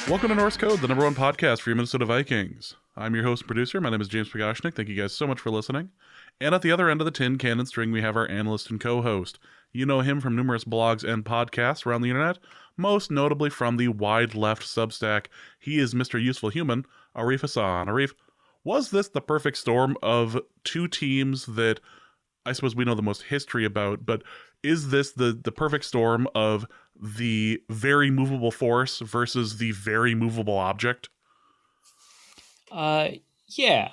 Welcome to Norse Code, the number one podcast for your Minnesota Vikings. I'm your host and producer. My name is James Pagashnik. Thank you guys so much for listening. And at the other end of the tin cannon string, we have our analyst and co-host. You know him from numerous blogs and podcasts around the internet, most notably from the Wide Left Substack. He is Mr. Useful Human, Arif Hassan. Arif, was this the perfect storm of two teams that I suppose we know the most history about, but is this the perfect storm of the very movable force versus the very movable object? Yeah.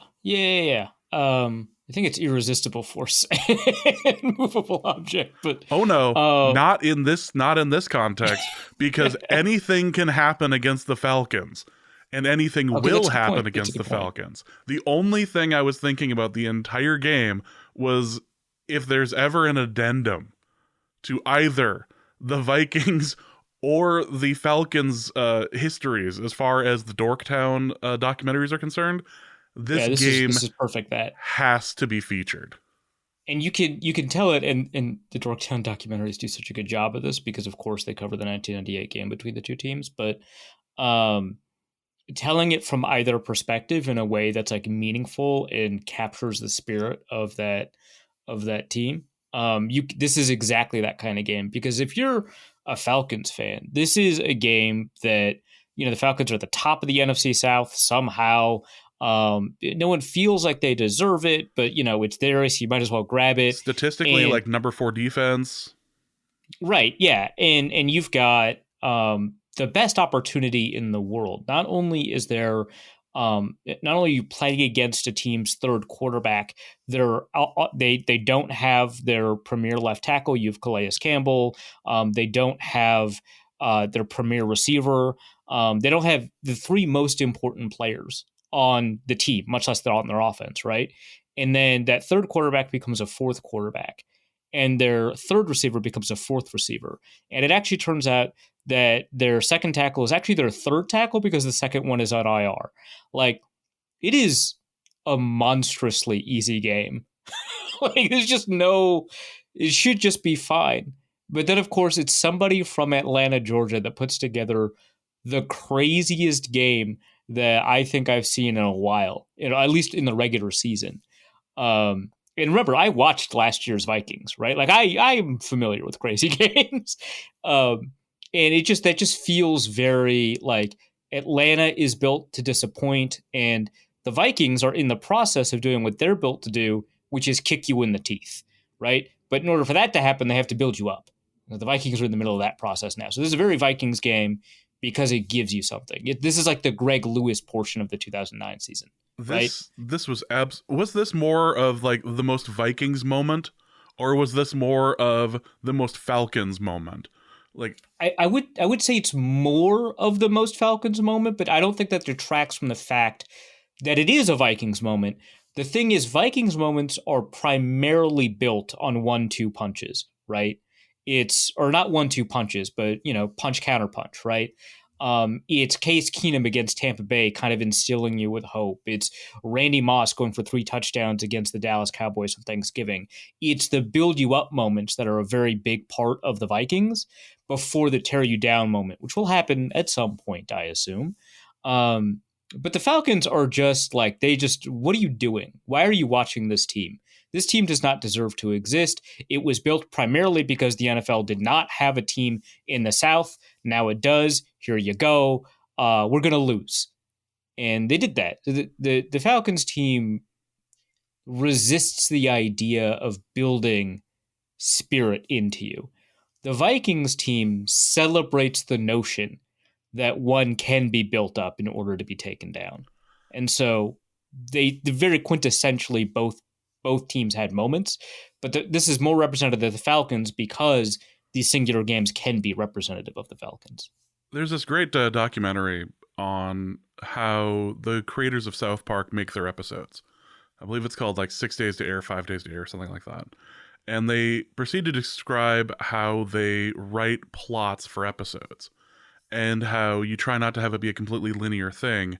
I think it's irresistible force and movable object, but oh no, not in this context, because anything can happen against the Falcons, and anything will happen against the Falcons. The only thing I was thinking about the entire game was if there's ever an addendum to either the Vikings or the Falcons' histories as far as the Dorktown documentaries are concerned, this game is perfect. That has to be featured. And you can tell it, and the Dorktown documentaries do such a good job of this because, of course, they cover the 1998 game between the two teams. But telling it from either perspective in a way that's like meaningful and captures the spirit of that team. This is exactly that kind of game, because if you're a Falcons fan, this is a game that, you know, the Falcons are at the top of the NFC South somehow. No one feels like they deserve it, but, you know, it's theirs, so you might as well grab it. Statistically, like number 4 defense. Right, yeah. And you've got the best opportunity in the world. Not only is there not only are you playing against a team's third quarterback, they don't have their premier left tackle. You have Calais Campbell. They don't have their premier receiver. They don't have the three most important players on the team, much less they're on their offense, right? And then that third quarterback becomes a fourth quarterback, and their third receiver becomes a fourth receiver. And it actually turns out that their second tackle is actually their third tackle because the second one is on IR. Like, it is a monstrously easy game. Like, there's just it should just be fine. But then, of course, it's somebody from Atlanta, Georgia that puts together the craziest game that I think I've seen in a while, at least in the regular season. And remember, I watched last year's Vikings, right? Like, I'm familiar with crazy games. And that just feels very like Atlanta is built to disappoint, and the Vikings are in the process of doing what they're built to do, which is kick you in the teeth, right? But in order for that to happen, they have to build you up. The Vikings are in the middle of that process now. So this is a very Vikings game because it gives you something. This is like the Greg Lewis portion of the 2009 season. This was this more of like the most Vikings moment, or was this more of the most Falcons moment? Like, I would say it's more of the most Falcons moment, but I don't think that detracts from the fact that it is a Vikings moment. The thing is, Vikings moments are primarily built on 1-2 punches, right? Or not 1-2 punches, but, you know, punch counter punch, right? It's Case Keenum against Tampa Bay kind of instilling you with hope. It's Randy Moss going for 3 touchdowns against the Dallas Cowboys on Thanksgiving. It's the build you up moments that are a very big part of the Vikings before the tear you down moment, which will happen at some point, I assume. But the Falcons are just like, what are you doing? Why are you watching this team? This team does not deserve to exist. It was built primarily because the NFL did not have a team in the South. Now it does. Here you go. We're going to lose. And they did that. The Falcons team resists the idea of building spirit into you. The Vikings team celebrates the notion that one can be built up in order to be taken down. And so they very quintessentially both teams had moments, but this is more representative of the Falcons because these singular games can be representative of the Falcons. There's this great documentary on how the creators of South Park make their episodes. I believe it's called like 6 Days to Air, 5 Days to Air, something like that. And they proceed to describe how they write plots for episodes and how you try not to have it be a completely linear thing,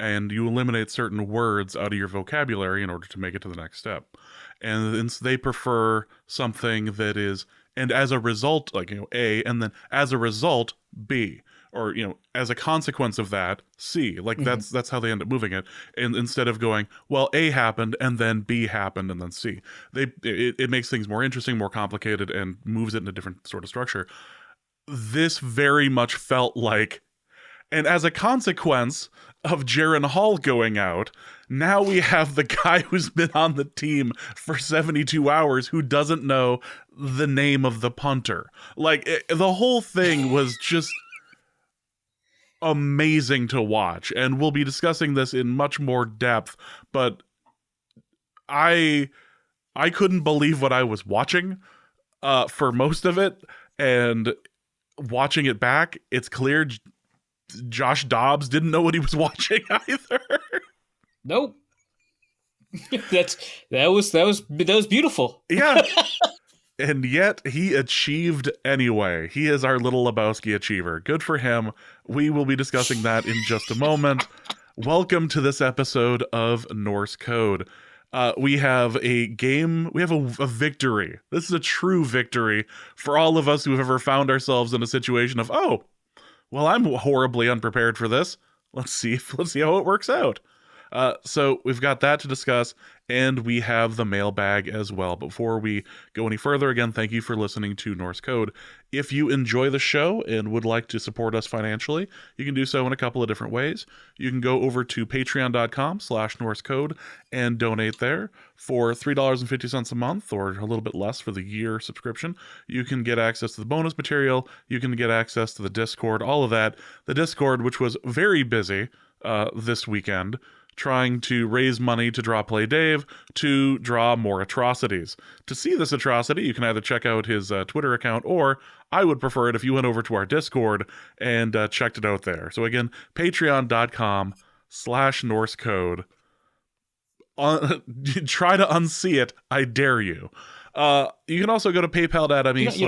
and you eliminate certain words out of your vocabulary in order to make it to the next step. And they prefer something that is, and as a result, like, you know, A, and then as a result, B, or as a consequence of that, C. Like that's how they end up moving it. And instead of going, well, A happened and then B happened and then C, it makes things more interesting, more complicated, and moves it in a different sort of structure. This very much felt like, and as a consequence of Jaren Hall going out, now we have the guy who's been on the team for 72 hours who doesn't know the name of the punter. Like, the whole thing was just amazing to watch. And we'll be discussing this in much more depth, but I couldn't believe what I was watching for most of it. And watching it back, it's clear Josh Dobbs didn't know what he was watching either. Nope. that was beautiful. Yeah. And yet he achieved anyway. He is our little Lebowski achiever. Good for him. We will be discussing that in just a moment. Welcome to this episode of Norse Code. We have a game, we have a victory. This is a true victory for all of us who have ever found ourselves in a situation of, oh, well, I'm horribly unprepared for this. Let's see how it works out. So we've got that to discuss, and we have the mailbag as well. Before we go any further, again, thank you for listening to Norse Code. If you enjoy the show and would like to support us financially, you can do so in a couple of different ways. You can go over to patreon.com/Norse Code and donate there. For $3.50 a month, or a little bit less for the year subscription, you can get access to the bonus material. You can get access to the Discord, all of that. The Discord, which was very busy this weekend, trying to raise money to draw Play Dave to draw more atrocities. To see this atrocity, you can either check out his Twitter account, or I would prefer it if you went over to our Discord and checked it out there. So again, patreon.com/Norse Code. Try to unsee it. I dare you. You can also go to paypal.me. You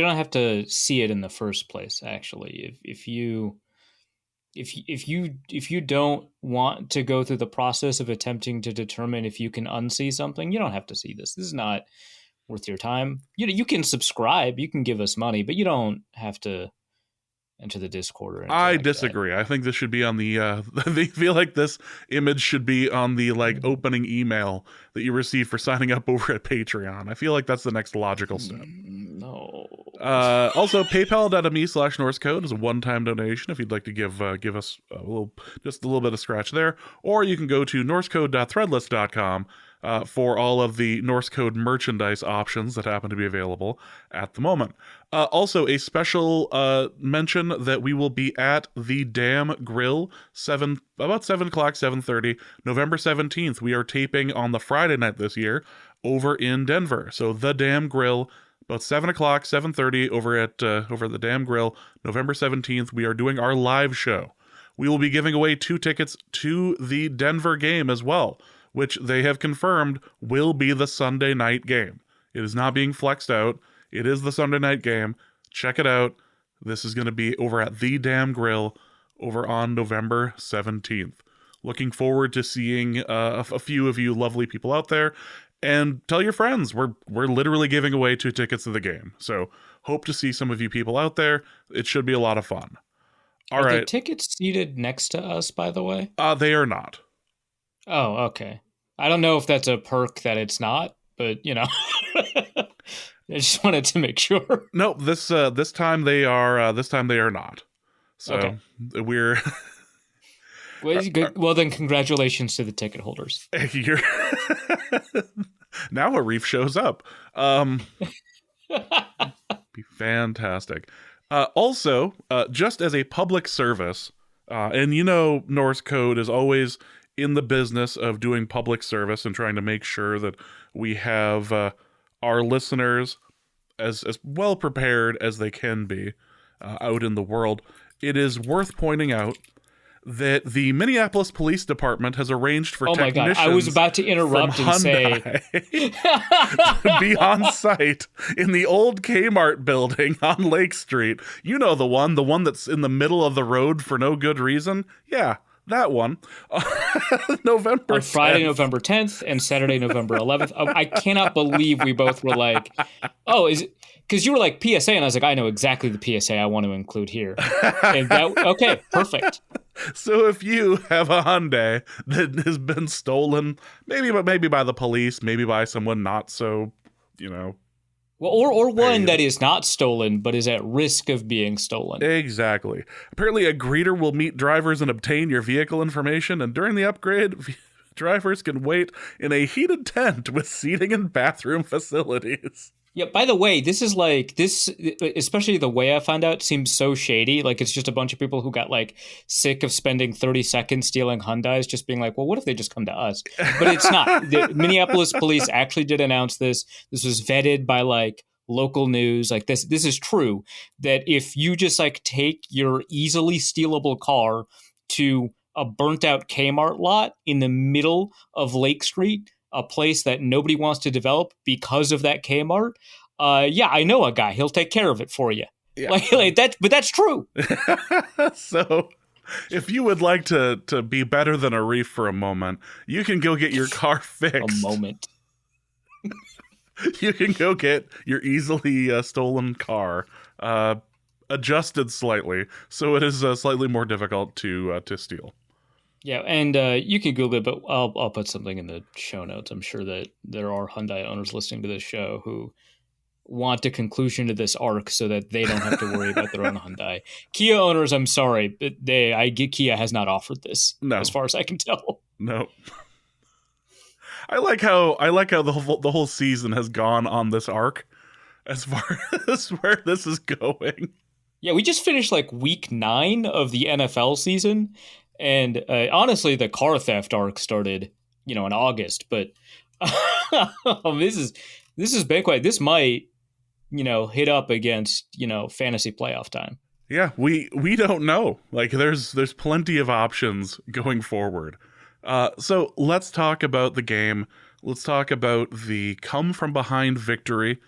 don't have to see it in the first place. Actually, if you don't want to go through the process of attempting to determine if you can unsee something, you don't have to see this. This is not worth your time. You can subscribe, you can give us money, but you don't have to enter the Discord or anything. I disagree. I think this should be on the they feel like this image should be on the opening email that you receive for signing up over at Patreon. I feel like that's the next logical step. No. Also, paypal.me/Norse Code is a one-time donation if you'd like to give us a little bit of scratch there, or you can go to norsecode.threadless.com for all of the Norse Code merchandise options that happen to be available at the moment. Also, a special mention that we will be at the Damn Grill about 7 o'clock, 7:30, November 17th. We are taping on the Friday night this year over in Denver. So the Damn Grill, about 7 o'clock, 7:30 over at the Damn Grill, November 17th. We are doing our live show. We will be giving away 2 tickets to the Denver game as well, which they have confirmed will be the Sunday night game. It is not being flexed out. It is the Sunday night game. Check it out. This is going to be over at The Damn Grill over on November 17th. Looking forward to seeing a few of you lovely people out there. And tell your friends, we're literally giving away 2 tickets to the game. So hope to see some of you people out there. It should be a lot of fun. All right. Are the tickets seated next to us, by the way? They are not. Oh, okay. I don't know if that's a perk that it's not, but I just wanted to make sure. No, this time they are. This time they are not. So okay. We're. Well, then congratulations to the ticket holders. Now Arif shows up. Be fantastic. Also, just as a public service, and Norse Code is always in the business of doing public service and trying to make sure that we have our listeners as well prepared as they can be out in the world. It is worth pointing out that the Minneapolis Police Department has arranged for technicians. Oh my God, I was about to interrupt and say to be on site in the old Kmart building on Lake Street. You know the one that's in the middle of the road for no good reason? Yeah, that one. November on Friday, 10th. November 10th and Saturday, November 11th. I cannot believe we both were like, oh, is it? because you were like PSA, and I was like, I know exactly the PSA I want to include here. And that, okay, perfect. So if you have a Hyundai that has been stolen, maybe by the police, maybe by someone not so, Well, or one that is not stolen, but is at risk of being stolen. Exactly. Apparently, a greeter will meet drivers and obtain your vehicle information, and during the upgrade, drivers can wait in a heated tent with seating and bathroom facilities. Yeah, by the way, this is like this, especially the way I found out seems so shady. Like it's just a bunch of people who got like sick of spending 30 seconds stealing Hyundais, just being like, well, what if they just come to us? But it's not. The Minneapolis police actually did announce this. This was vetted by like local news. Like this is true, that if you just like take your easily stealable car to a burnt out Kmart lot in the middle of Lake Street, a place that nobody wants to develop because of that Kmart. Yeah, I know a guy. He'll take care of it for you. Yeah. Like that, but that's true. So, if you would like to be better than a reef for a moment, you can go get your car fixed. A moment. You can go get your easily stolen car adjusted slightly, so it is slightly more difficult to steal. Yeah, and you can Google it, but I'll put something in the show notes. I'm sure that there are Hyundai owners listening to this show who want a conclusion to this arc so that they don't have to worry about their own Hyundai. Kia owners, I'm sorry, but Kia has not offered this, as far as I can tell. No. I like how the whole season has gone on this arc as far as where this is going. Yeah, we just finished like week 9 of the NFL season. And honestly, the car theft arc started, in August. But this is been quite. This might, hit up against, fantasy playoff time. Yeah, we don't know. Like, there's plenty of options going forward. So let's talk about the game. Let's talk about the come from behind victory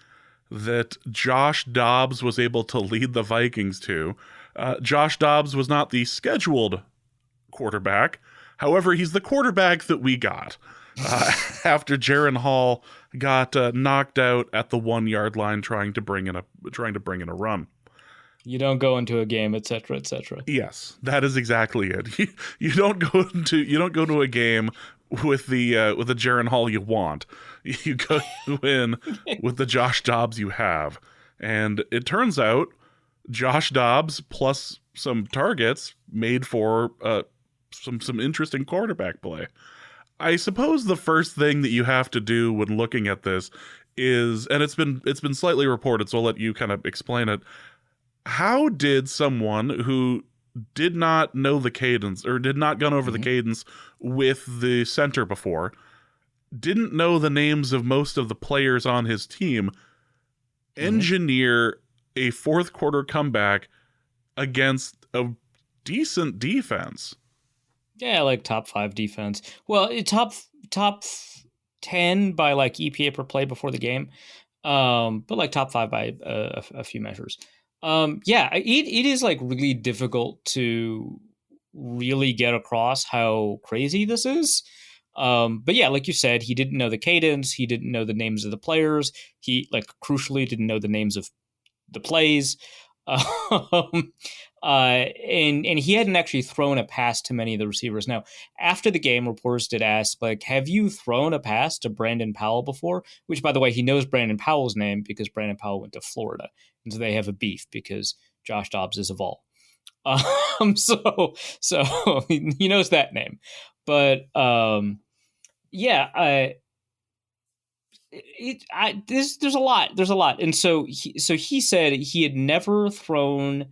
that Josh Dobbs was able to lead the Vikings to. Josh Dobbs was not the scheduled quarterback. However, he's the quarterback that we got after Jaren Hall got knocked out at the 1-yard line trying to bring in a run. You don't go into a game, etc., etc. Yes, that is exactly it. You don't go to a game with the Jaren Hall you want. You go in with the Josh Dobbs you have, and it turns out Josh Dobbs plus some targets made for some interesting quarterback play. I suppose the first thing that you have to do when looking at this is, and it's been slightly reported, so I'll let you kind of explain it. How did someone who did not know the cadence or did not gone over the cadence with the center before, didn't know the names of most of the players on his team, engineer a fourth quarter comeback against a decent defense? Yeah, like top 5 defense. Well, top 10 by like EPA per play before the game, but like top 5 by a few measures. Yeah, it is like really difficult to really get across how crazy this is. But yeah, like you said, he didn't know the cadence. He didn't know the names of the players. He, like, crucially didn't know the names of the plays. And he hadn't actually thrown a pass to many of the receivers. Now, after the game, reporters did ask, like, have you thrown a pass to Brandon Powell before? Which, by the way, he knows Brandon Powell's name because Brandon Powell went to Florida. And so they have a beef because Josh Dobbs is a Vol. So he knows that name. But yeah, there's a lot. And so he said he had never thrown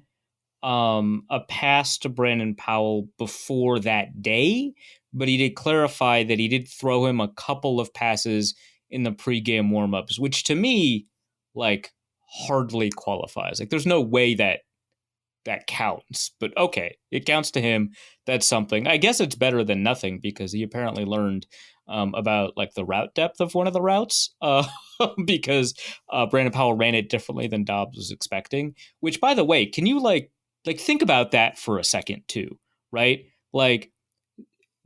a pass to Brandon Powell before that day, but he did clarify that he did throw him a couple of passes in the pregame warmups, which to me, like, hardly qualifies. Like, there's no way that counts, but okay, it counts to him. That's something. I guess it's better than nothing because he apparently learned about like the route depth of one of the routes because Brandon Powell ran it differently than Dobbs was expecting, which, by the way, can you like think about that for a second too, right? Like,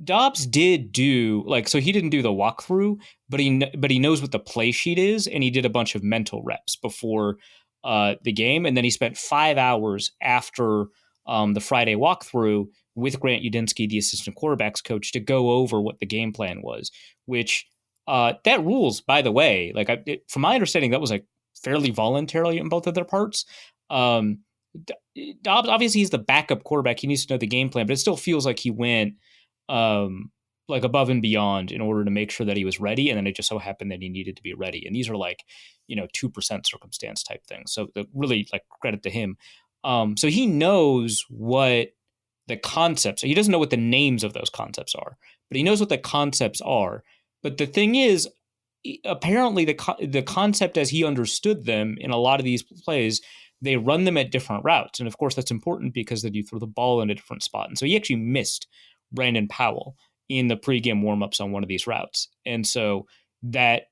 Dobbs did do, like, so he didn't do the walkthrough, but he knows what the play sheet is, and he did a bunch of mental reps before the game. And then he spent 5 hours after the Friday walkthrough with Grant Udinski, the assistant quarterbacks coach, to go over what the game plan was, which that rules, by the way, from my understanding, that was like fairly voluntarily on both of their parts. Dobbs, obviously he's the backup quarterback. He needs to know the game plan, but it still feels like he went like above and beyond in order to make sure that he was ready. And then it just so happened that he needed to be ready. And these are like, 2% circumstance type things. So really like credit to him. So he knows what the concepts, he doesn't know what the names of those concepts are, but he knows what the concepts are. But the thing is, apparently the concept as he understood them in a lot of these plays, they run them at different routes. And of course that's important because then you throw the ball in a different spot. And so he actually missed Brandon Powell in the pregame warmups on one of these routes. And so that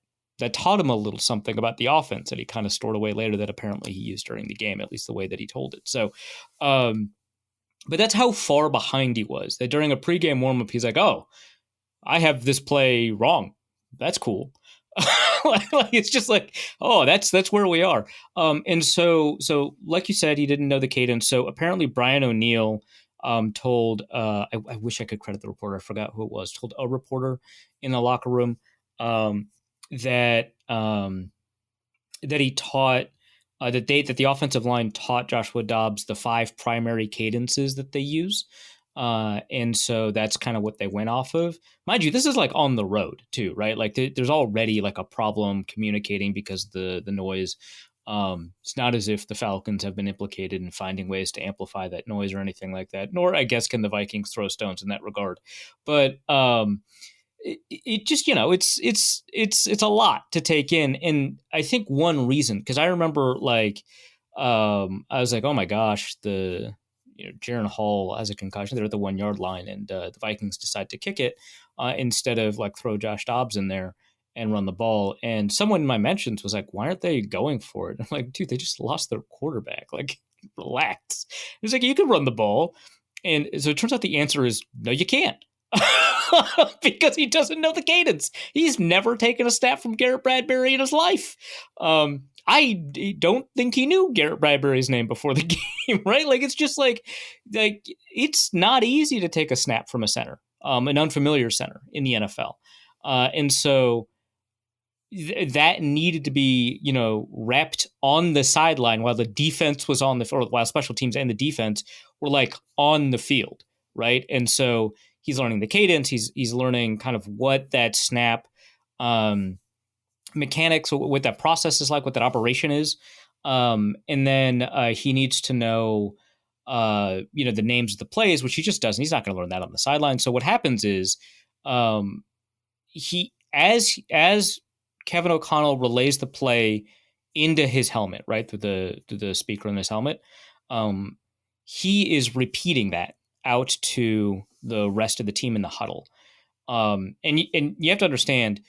taught him a little something about the offense that he kind of stored away later that apparently he used during the game, at least the way that he told it. So, but that's how far behind he was, that during a pregame warmup, he's like, oh, I have this play wrong. That's cool. It's just like, oh, that's where we are. And so like you said, he didn't know the cadence. So apparently Brian O'Neill told, I wish I could credit the reporter. I forgot who it was. Told a reporter in the locker room that he taught that the offensive line taught Joshua Dobbs the 5 primary cadences that they use. And so that's kind of what they went off of. Mind you, this is like on the road too, right? Like there's already like a problem communicating because the noise. It's not as if the Falcons have been implicated in finding ways to amplify that noise or anything like that, nor I guess can the Vikings throw stones in that regard. But it just, it's a lot to take in. And I think one reason, because I remember like, I was like, oh my gosh, Jaron Hall has a concussion. They're at the 1 yard line, and the Vikings decide to kick it instead of like throw Josh Dobbs in there and run the ball. And someone in my mentions was like, why aren't they going for it? I'm like, dude, they just lost their quarterback. Like, relax. It's like, you can run the ball. And so it turns out the answer is no, you can't. Because he doesn't know the cadence. He's never taken a snap from Garrett Bradbury in his life. I don't think he knew Garrett Bradbury's name before the game, right? Like, it's just like it's not easy to take a snap from a center, an unfamiliar center in the NFL. And so that needed to be, repped on the sideline while the defense was on while special teams and the defense were like on the field, right? And so he's learning the cadence. He's learning kind of what that snap mechanics, what that process is like, what that operation is. And then he needs to know, the names of the plays, which he just doesn't. He's not going to learn that on the sideline. So what happens is as Kevin O'Connell relays the play into his helmet, right, through the speaker in his helmet, he is repeating that out to the rest of the team in the huddle. And you have to understand,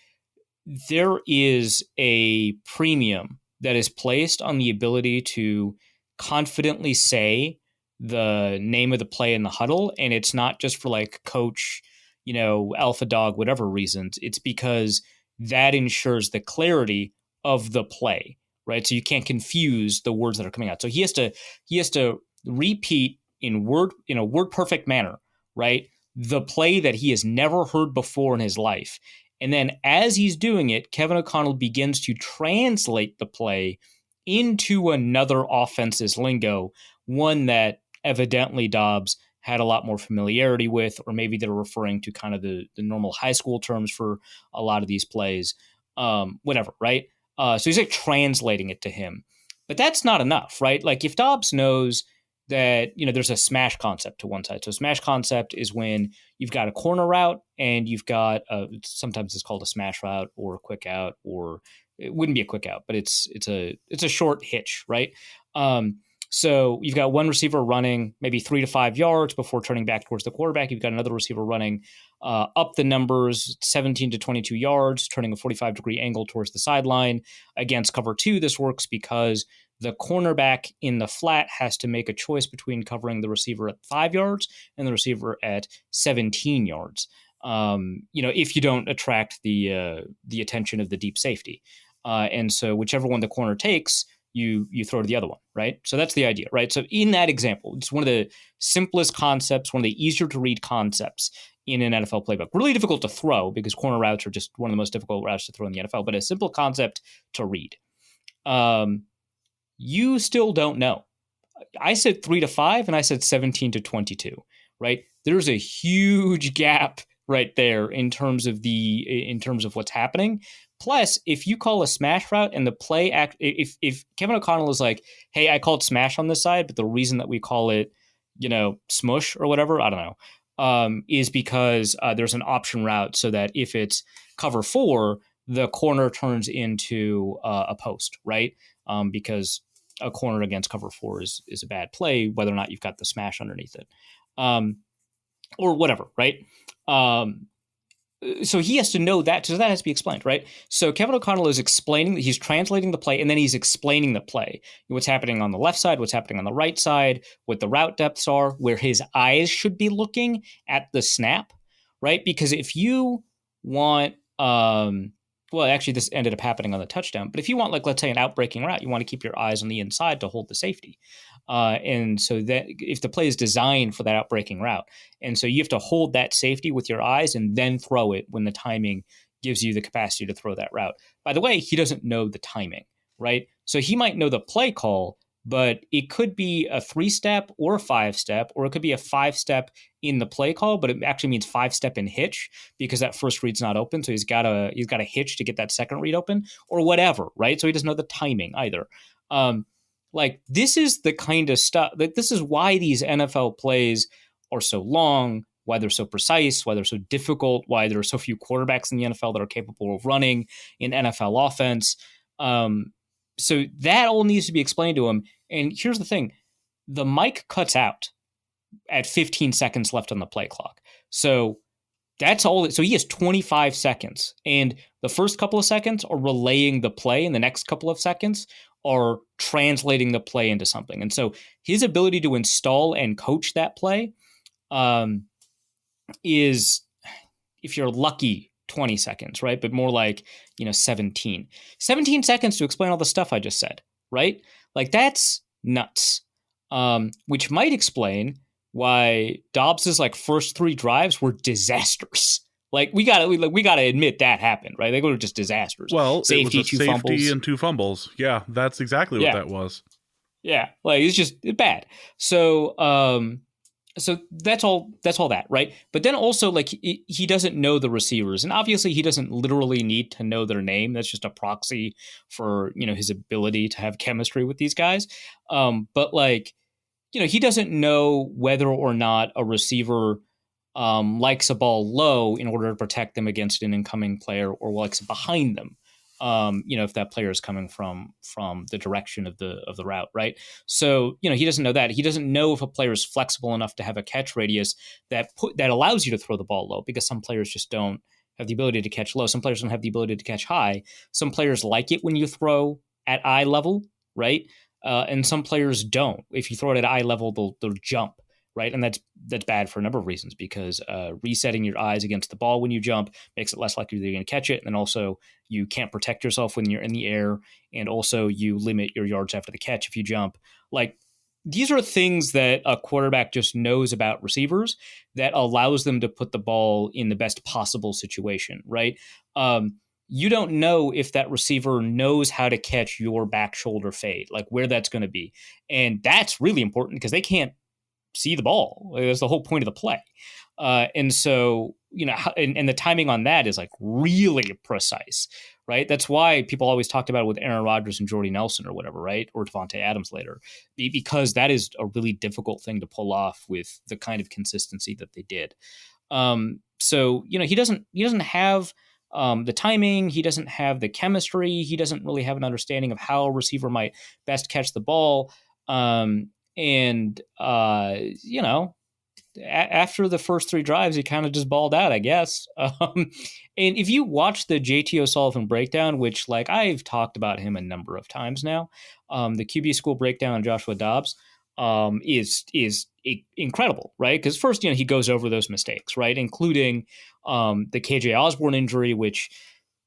there is a premium that is placed on the ability to confidently say the name of the play in the huddle. And it's not just for like coach, alpha dog, whatever reasons. It's because that ensures the clarity of the play, right? So you can't confuse the words that are coming out. So he has to repeat in a word perfect manner, right, the play that he has never heard before in his life. And then as he's doing it, Kevin O'Connell begins to translate the play into another offense's lingo, one that evidently Dobbs had a lot more familiarity with, or maybe they're referring to kind of the normal high school terms for a lot of these plays, whatever, right? So he's like translating it to him. But that's not enough, right? Like if Dobbs knows that, there's a smash concept to one side. So smash concept is when you've got a corner route and you've got sometimes it's called a smash route or a quick out, or it wouldn't be a quick out, but it's a short hitch, right? So you've got one receiver running maybe 3 to 5 yards before turning back towards the quarterback. You've got another receiver running up the numbers, 17 to 22 yards, turning a 45-degree angle towards the sideline. Against cover 2, this works because the cornerback in the flat has to make a choice between covering the receiver at 5 yards and the receiver at 17 yards. If you don't attract the attention of the deep safety. And so whichever one the corner takes, you throw to the other one, right? So that's the idea, right? So in that example, it's one of the simplest concepts, one of the easier to read concepts in an NFL playbook. Really difficult to throw because corner routes are just one of the most difficult routes to throw in the NFL, but a simple concept to read. You still don't know. I said 3 to 5 and I said 17 to 22, right? There's a huge gap right there in terms of what's happening. Plus, if you call a smash route and the play if Kevin O'Connell is like, hey, I called smash on this side, but the reason that we call it, smush or whatever, I don't know, is because there's an option route so that if it's cover 4, the corner turns into a post, right? Because a corner against cover 4 is a bad play, whether or not you've got the smash underneath it, or whatever, right? So he has to know that, so that has to be explained, right? So Kevin O'Connell is explaining, he's translating the play, and then he's explaining the play. What's happening on the left side, what's happening on the right side, what the route depths are, where his eyes should be looking at the snap, right? Because if you want, well, actually, this ended up happening on the touchdown. But if you want, like, let's say an outbreaking route, you want to keep your eyes on the inside to hold the safety. And so that if the play is designed for that outbreaking route, and so you have to hold that safety with your eyes and then throw it when the timing gives you the capacity to throw that route. By the way, he doesn't know the timing, right? So he might know the play call, but it could be a 3-step or a 5-step, or it could be a 5-step in the play call, but it actually means 5-step in hitch because that first read's not open. So he's got a hitch to get that second read open or whatever, right? So he doesn't know the timing either. Like, this is the kind of stuff that this is why these NFL plays are so long, why they're so precise, why they're so difficult, why there are so few quarterbacks in the NFL that are capable of running an NFL offense. So that all needs to be explained to him. And here's the thing. The mic cuts out at 15 seconds left on the play clock. So that's all. So he has 25 seconds. And the first couple of seconds are relaying the play, and the next couple of seconds are translating the play into something. And so his ability to install and coach that play is, if you're lucky, 20 seconds, right? But more like, 17 seconds to explain all the stuff I just said, right? Like, that's nuts. Which might explain why Dobbs's first 3 drives were disasters. We gotta admit that happened, right? They were just disasters. Well, safety, it was a 2 safety fumbles. and 2 fumbles. Yeah, that's exactly what that was. Yeah, it's just bad. So that's all that, right? But then also, he doesn't know the receivers, and obviously he doesn't literally need to know their name. That's just a proxy for his ability to have chemistry with these guys. But he doesn't know whether or not a receiver likes a ball low in order to protect them against an incoming player, or likes it behind them. If that player is coming from the direction of the route, right? So, he doesn't know that. He doesn't know if a player is flexible enough to have a catch radius that allows you to throw the ball low, because some players just don't have the ability to catch low. Some players don't have the ability to catch high. Some players like it when you throw at eye level, right? And some players don't. If you throw it at eye level, they'll jump. Right. And that's bad for a number of reasons, because resetting your eyes against the ball when you jump makes it less likely that you're going to catch it. And then also you can't protect yourself when you're in the air. And also you limit your yards after the catch if you jump. These are things that a quarterback just knows about receivers that allows them to put the ball in the best possible situation. Right. You don't know if that receiver knows how to catch your back shoulder fade, where that's going to be. And that's really important because they can't see the ball. That's the whole point of the play. And so, and the timing on that is really precise, right? That's why people always talked about it with Aaron Rodgers and Jordy Nelson or whatever, right? Or Devontae Adams later, because that is a really difficult thing to pull off with the kind of consistency that they did. So, he doesn't have the timing. He doesn't have the chemistry. He doesn't really have an understanding of how a receiver might best catch the ball. After the first 3 drives, he kind of just balled out, I guess. And if you watch the JT O'Sullivan breakdown, which I've talked about him a number of times now, the QB school breakdown on Joshua Dobbs is incredible, right? Because first, he goes over those mistakes, right, including the KJ Osborne injury, which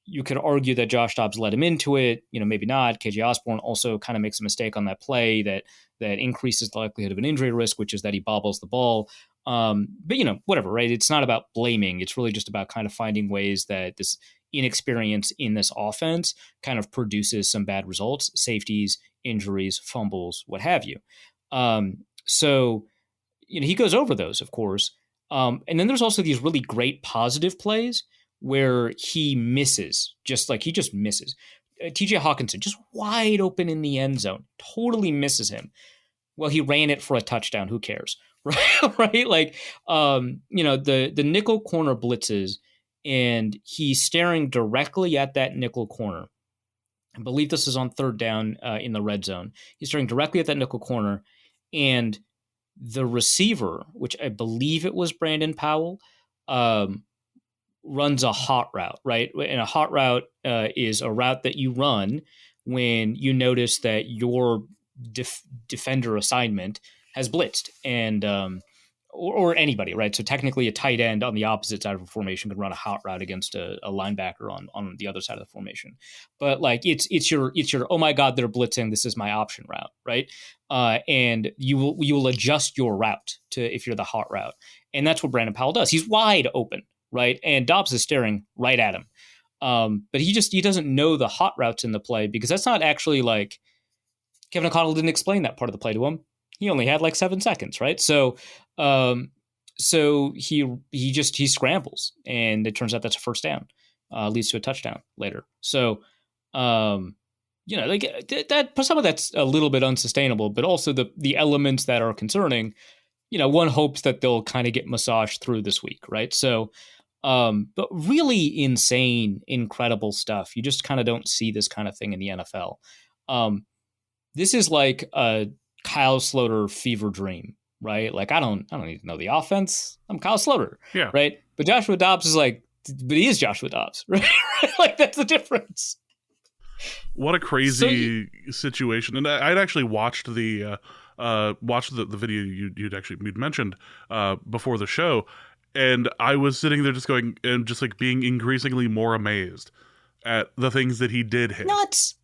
you could argue that Josh Dobbs led him into it. Maybe not. KJ Osborne also kind of makes a mistake on that play that increases the likelihood of an injury risk, which is that he bobbles the ball. But whatever, right? It's not about blaming. It's really just about kind of finding ways that this inexperience in this offense kind of produces some bad results, safeties, injuries, fumbles, what have you. So he goes over those, of course. And then there's also these really great positive plays where he misses, he just misses. TJ Hawkinson just wide open in the end zone, totally misses him. Well, he ran it for a touchdown. Who cares? Right? Like, the nickel corner blitzes, and he's staring directly at that nickel corner. I believe this is on third down in the red zone. He's staring directly at that nickel corner, and the receiver, which I believe it was Brandon Powell, runs a hot route, right? And a hot route is a route that you run when you notice that your defender assignment has blitzed, and or anybody, right? So technically a tight end on the opposite side of a formation could run a hot route against a linebacker on the other side of the formation. But like it's your oh my God, they're blitzing, this is my option route, right? And you will adjust your route to if you're the hot route. And that's what Brandon Powell does. He's wide open, right? And Dobbs is staring right at him. But he doesn't know the hot routes in the play, because that's not actually like Kevin O'Connell didn't explain that part of the play to him. He only had like 7 seconds, right? So he scrambles, and it turns out that's a first down, leads to a touchdown later. So, that some of that's a little bit unsustainable, but also the elements that are concerning, one hopes that they'll kind of get massaged through this week, right? So, but really insane, incredible stuff. You just kind of don't see this kind of thing in the NFL. This is like a Kyle Sloter fever dream, right? Like, I don't even know the offense. I'm Kyle Sloter, yeah, right? But Joshua Dobbs is like, but he is Joshua Dobbs, right? Like, that's the difference. What a crazy situation. And I'd actually watched the video you'd mentioned before the show, and I was sitting there just going and just like being increasingly more amazed at the things that he did hit. Nuts.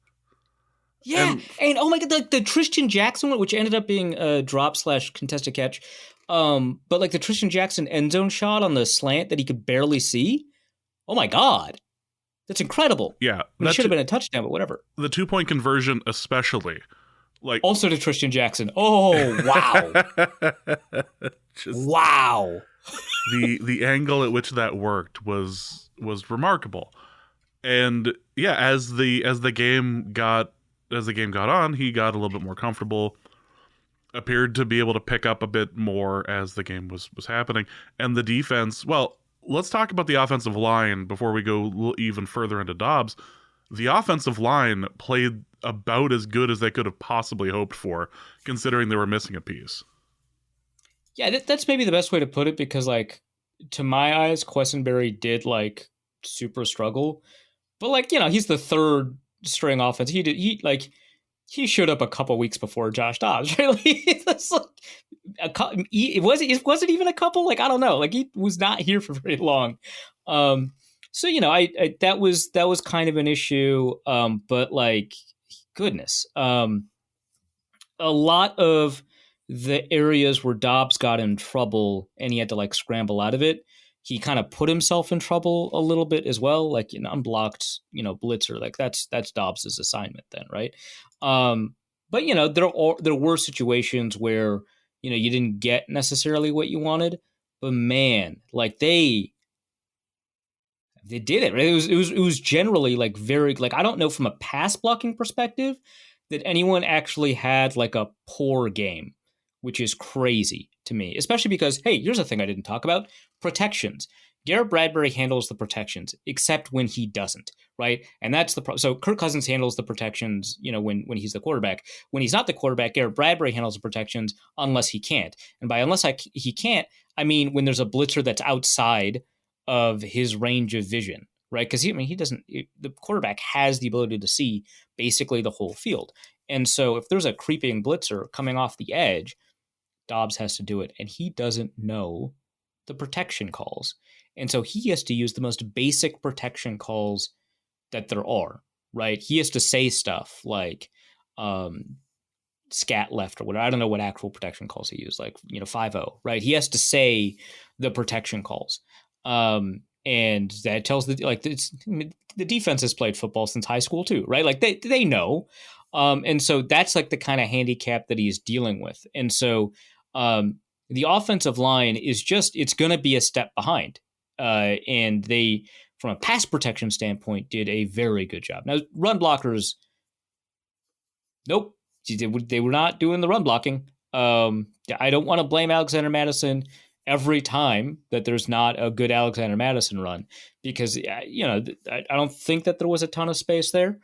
Yeah, and oh my God, the Tristan Jackson one, which ended up being a drop/contested catch, but like the Tristan Jackson end zone shot on the slant that he could barely see. Oh my God, that's incredible. Yeah, it should have been a touchdown, but whatever. The 2-point conversion, especially, like also to Tristan Jackson. Oh wow, wow. The angle at which that worked was remarkable, and yeah, as the game got on, he got a little bit more comfortable, appeared to be able to pick up a bit more as the game was happening. And the defense, well, let's talk about the offensive line before we go even further into Dobbs. The offensive line played about as good as they could have possibly hoped for, considering they were missing a piece. Yeah, that's maybe the best way to put it, because like, to my eyes, Quessenberry did like super struggle, but like, he's the third string offense. He showed up a couple weeks before Josh Dobbs, right? It wasn't even a couple. Like, I don't know. Like, he was not here for very long. So I that was kind of an issue. But like, goodness, a lot of the areas where Dobbs got in trouble and he had to like scramble out of it, he kind of put himself in trouble a little bit as well, like an unblocked, blitzer. Like that's Dobbs's assignment then, right? But there were situations where you didn't get necessarily what you wanted, but man, like they did it. Right? It was generally like very, like, I don't know from a pass blocking perspective that anyone actually had like a poor game, which is crazy to me, especially because, hey, here's the thing I didn't talk about: protections. Garrett Bradbury handles the protections, except when he doesn't, right? And that's the problem. So Kirk Cousins handles the protections, when he's the quarterback. When he's not the quarterback, Garrett Bradbury handles the protections unless he can't. And by he can't, I mean when there's a blitzer that's outside of his range of vision, right? Because the quarterback has the ability to see basically the whole field. And so if there's a creeping blitzer coming off the edge, Dobbs has to do it, and he doesn't know the protection calls. And so he has to use the most basic protection calls that there are, right? He has to say stuff like scat left or whatever. I don't know what actual protection calls he used, like, 5-0, right? He has to say the protection calls. And that tells the defense has played football since high school too, right? Like they know. And so that's like the kind of handicap that he's dealing with. And so the offensive line is it's going to be a step behind. And they, from a pass protection standpoint, did a very good job. Now, run blockers, nope, they were not doing the run blocking. I don't want to blame Alexander Mattison every time that there's not a good Alexander Mattison run, because I don't think that there was a ton of space there.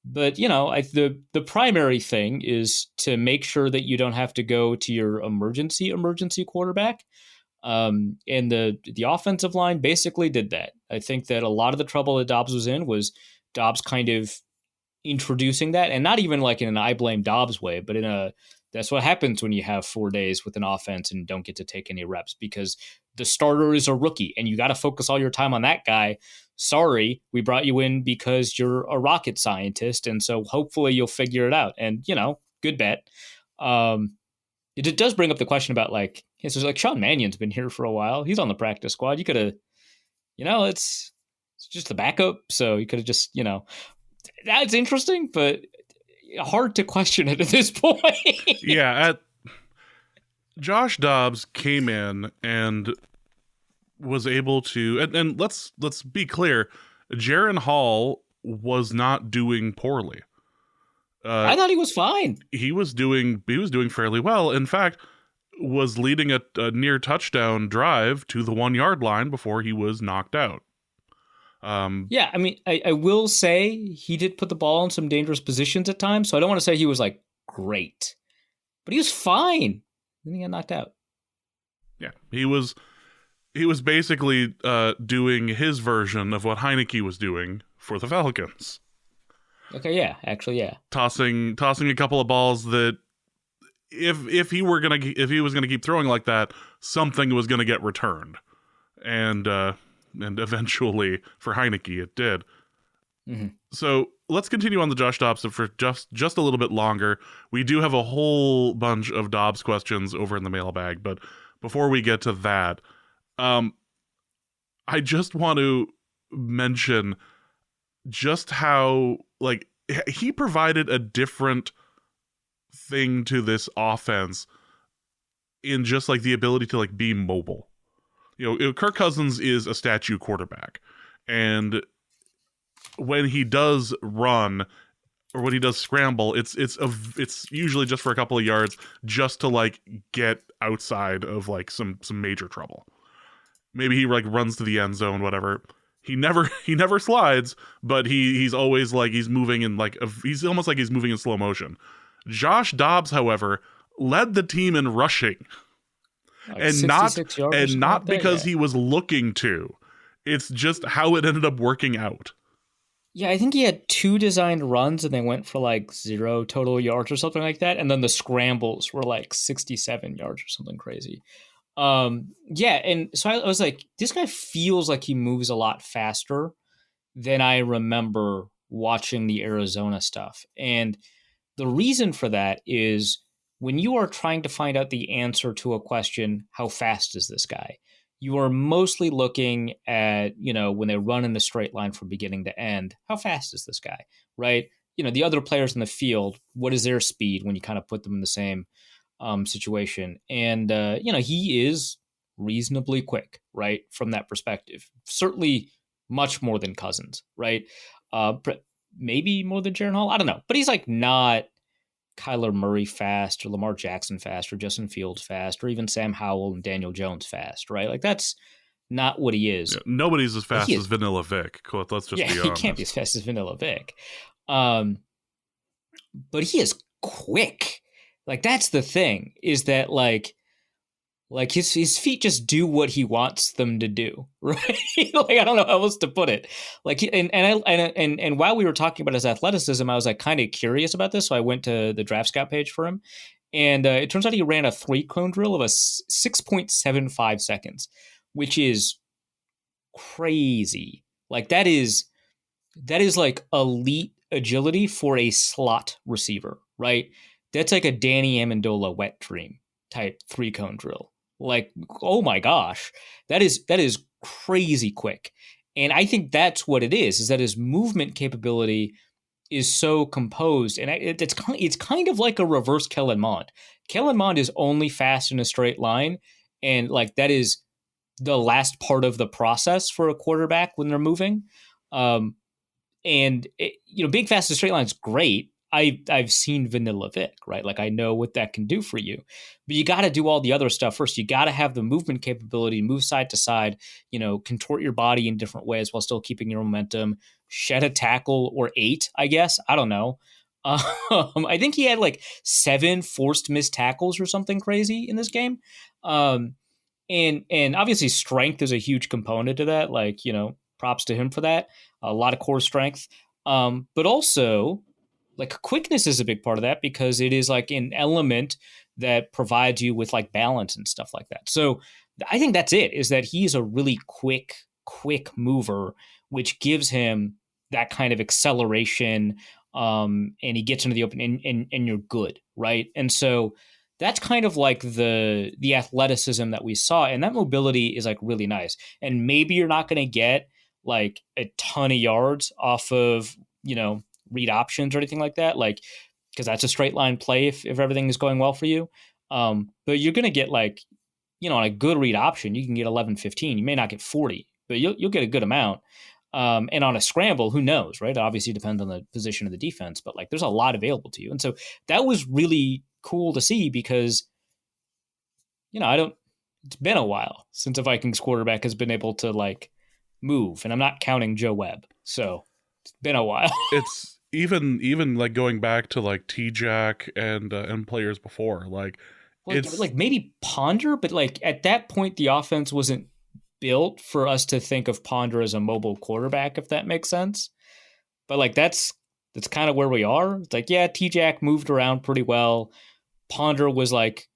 But the primary thing is to make sure that you don't have to go to your emergency quarterback. And the offensive line basically did that. I think that a lot of the trouble that Dobbs was in was Dobbs kind of introducing that, and not even like in an I blame Dobbs way, but that's what happens when you have 4 days with an offense and don't get to take any reps, because the starter is a rookie and you got to focus all your time on that guy. Sorry, we brought you in because you're a rocket scientist, and so hopefully you'll figure it out. And good bet. It does bring up the question about so like Sean Mannion's been here for a while. He's on the practice squad. You could have, it's just the backup, so you could have just, that's interesting, but hard to question it at this point. Yeah, Josh Dobbs came in and was able to, and let's be clear, Jaren Hall was not doing poorly. I thought he was fine. He was doing fairly well. In fact, was leading a near touchdown drive to the 1 yard line before he was knocked out. Yeah, I mean, I will say he did put the ball in some dangerous positions at times, so I don't want to say he was like great, but he was fine. Then he got knocked out. Yeah, he was basically doing his version of what Heineke was doing for the Falcons. Okay, yeah, actually, yeah. Tossing a couple of balls that if he was gonna keep throwing like that, something was gonna get returned, and eventually for Heineke it did. Mm-hmm. So let's continue on the Josh Dobbs for just a little bit longer. We do have a whole bunch of Dobbs questions over in the mailbag, but before we get to that, I just want to mention just how he provided a different thing to this offense in just the ability to be mobile. Kirk Cousins is a statue quarterback, and when he does run or when he does scramble, it's usually just for a couple of yards, just to get outside of some major trouble. Maybe he runs to the end zone, whatever. He never slides, but he's always he's moving in he's almost like he's moving in slow motion. Josh Dobbs, however, led the team in rushing. And not because he was looking to. It's just how it ended up working out. Yeah, I think he had 2 designed runs and they went for 0 total yards or something like that. And then the scrambles were 67 yards or something crazy. Yeah, and so I was like, this guy feels like he moves a lot faster than I remember watching the Arizona stuff. And the reason for that is when you are trying to find out the answer to a question, how fast is this guy? You are mostly looking at, when they run in the straight line from beginning to end, how fast is this guy, right? The other players in the field, what is their speed when you kind of put them in the same situation? And, he is reasonably quick, right? From that perspective, certainly much more than Cousins, right? Maybe more than Jaren Hall. I don't know, but he's not Kyler Murray fast or Lamar Jackson fast or Justin Fields fast or even Sam Howell and Daniel Jones fast, right? That's not what he is. Yeah, nobody's as fast as Vanilla Vic. Let's just be honest. He can't be as fast as Vanilla Vic. But he is quick. That's the thing, is that his feet just do what he wants them to do, right? I don't know how else to put it. And while we were talking about his athleticism, I was kind of curious about this, so I went to the Draft Scout page for him, and it turns out he ran a 3-cone drill of 6.75 seconds, which is crazy. That is that is like elite agility for a slot receiver, right? That's like a Danny Amendola wet dream type 3-cone drill. Like, oh my gosh, that is crazy quick. And I think that's what it is that his movement capability is so composed, and it's kind of like a reverse Kellen Mond. Kellen Mond is only fast in a straight line, and like that is the last part of the process for a quarterback when they're moving. Um, and being fast in a straight line is great. I've seen Vanilla Vic, right? Like I know what that can do for you, but you got to do all the other stuff first. You got to have the movement capability, move side to side, contort your body in different ways while still keeping your momentum. Shed a tackle or 8, I guess. I don't know. I think he had like 7 forced missed tackles or something crazy in this game. And obviously strength is a huge component to that. Like, props to him for that. A lot of core strength. But also like quickness is a big part of that because it is like an element that provides you with like balance and stuff like that. So I think that's it, is that he's a really quick mover, which gives him that kind of acceleration. And he gets into the open and you're good. Right. And so that's kind of like the athleticism that we saw, and that mobility is like really nice. And maybe you're not going to get like a ton of yards off of, read options or anything like that, like, because that's a straight line play if everything is going well for you. But you're going to get like, on a good read option, you can get 11, 15. You may not get 40, but you'll get a good amount. And on a scramble, who knows, right? It obviously depends on the position of the defense, but like there's a lot available to you. And so that was really cool to see because, it's been a while since a Vikings quarterback has been able to like move, and I'm not counting Joe Webb. So it's been a while. It's even like going back to like T-Jack and players before, like it's like maybe Ponder, but like at that point, the offense wasn't built for us to think of Ponder as a mobile quarterback, if that makes sense. But like that's kind of where we are. It's like, yeah, T-Jack moved around pretty well. Ponder was like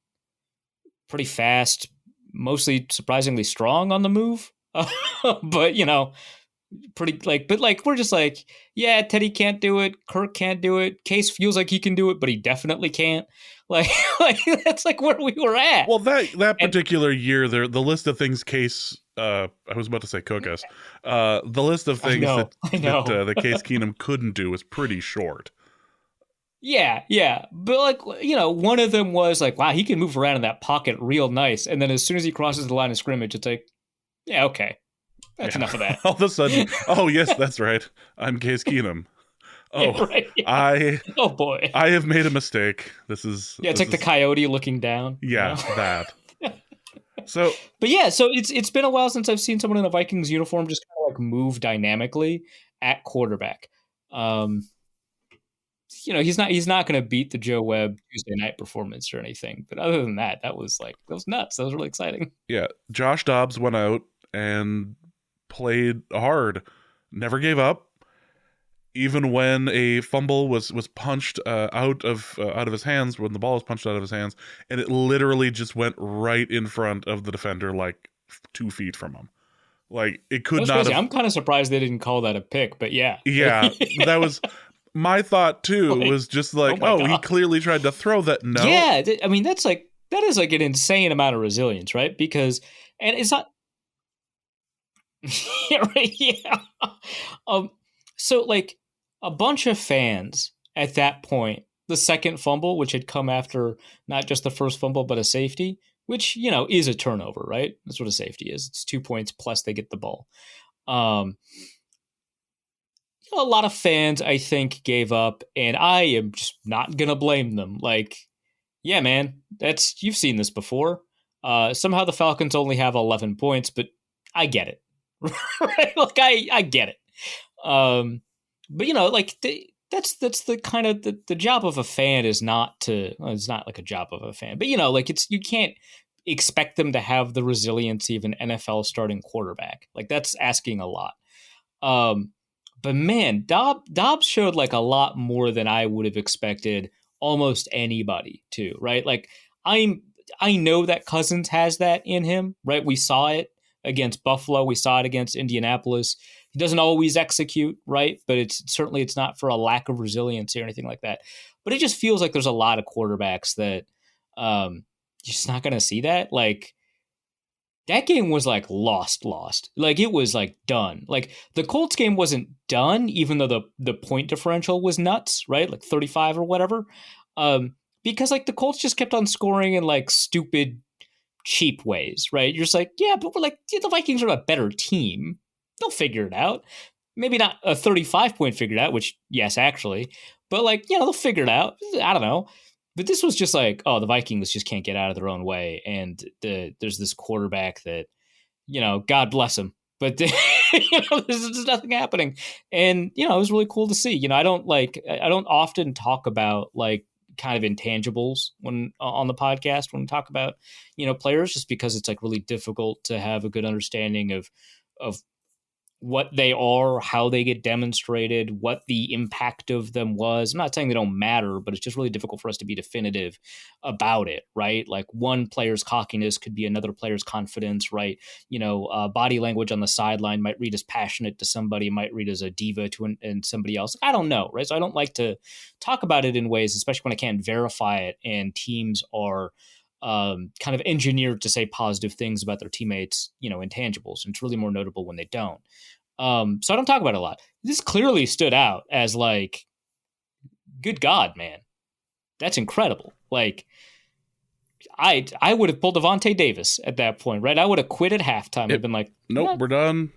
pretty fast, mostly surprisingly strong on the move. But pretty like, but like we're just like, yeah, Teddy can't do it, Kirk can't do it, Case feels like he can do it, but he definitely can't. Like that's like where we were at. Well, that particular year, there the list of things Case I was about to say cook us. The list of things that Case Keenum couldn't do was pretty short. Yeah. But like, one of them was like, wow, he can move around in that pocket real nice. And then as soon as he crosses the line of scrimmage, it's like, yeah, okay. That's enough of that. All of a sudden, oh yes, that's right. I'm Case Keenum. Oh, yeah, right, yeah. Oh boy, I have made a mistake. It's like the coyote looking down. Yeah, that. So, but yeah, so it's been a while since I've seen someone in a Vikings uniform just kind of like move dynamically at quarterback. He's not going to beat the Joe Webb Tuesday night performance or anything. But other than that, that was nuts. That was really exciting. Yeah, Josh Dobbs went out and played hard, never gave up, even when a fumble was punched out of his hands, when the ball was punched out of his hands, and it literally just went right in front of the defender, like 2 feet from him. Like it could not. I'm kind of surprised they didn't call that a pick, but yeah, that was my thought too. Was just like, he clearly tried to throw that. No, yeah, I mean that is like an insane amount of resilience, right? Because and it's not. Yeah. So like a bunch of fans at that point, the second fumble, which had come after not just the first fumble, but a safety, which, is a turnover, right? That's what a safety is. It's 2 points plus they get the ball. A lot of fans, I think, gave up, and I am just not going to blame them. Like, yeah, man, you've seen this before. Somehow the Falcons only have 11 points, but I get it. Right? Like I get it. But like that's the kind of the job of a fan is not to, well, it's not like a job of a fan, but like you can't expect them to have the resiliency of an NFL starting quarterback. Like that's asking a lot. But man, Dobbs showed like a lot more than I would have expected almost anybody to, right? Like I know that Cousins has that in him, right? We saw it against Buffalo. We saw it against Indianapolis. He doesn't always execute, right? But it's not for a lack of resiliency or anything like that. But it just feels like there's a lot of quarterbacks that you're just not going to see that. Like, that game was like lost. Like, it was like done. Like, the Colts game wasn't done, even though the point differential was nuts, right? Like 35 or whatever. Because like the Colts just kept on scoring in like stupid, cheap ways, right? You're just like, yeah, but we're like, the Vikings are a better team. They'll figure it out. Maybe not a 35-point figured out, which, yes, actually. But like, they'll figure it out. I don't know. But this was just like, oh, the Vikings just can't get out of their own way. And there's this quarterback that, God bless him. But, there's just nothing happening. And, it was really cool to see. I don't often talk about like kind of intangibles when on the podcast when we talk about, players, just because it's like really difficult to have a good understanding of what they are, how they get demonstrated, what the impact of them was. I'm not saying they don't matter, but it's just really difficult for us to be definitive about it, right? Like, one player's cockiness could be another player's confidence, right? Body language on the sideline might read as passionate to somebody, might read as a diva to and somebody else. I don't know, right? So I don't like to talk about it in ways, especially when I can't verify it and teams are kind of engineered to say positive things about their teammates, intangibles. And it's really more notable when they don't. So I don't talk about it a lot. This clearly stood out as like, good God, man, that's incredible. Like, I would have pulled Avonte Davis at that point, right? I would have quit at halftime. I've been like, nope, we're done.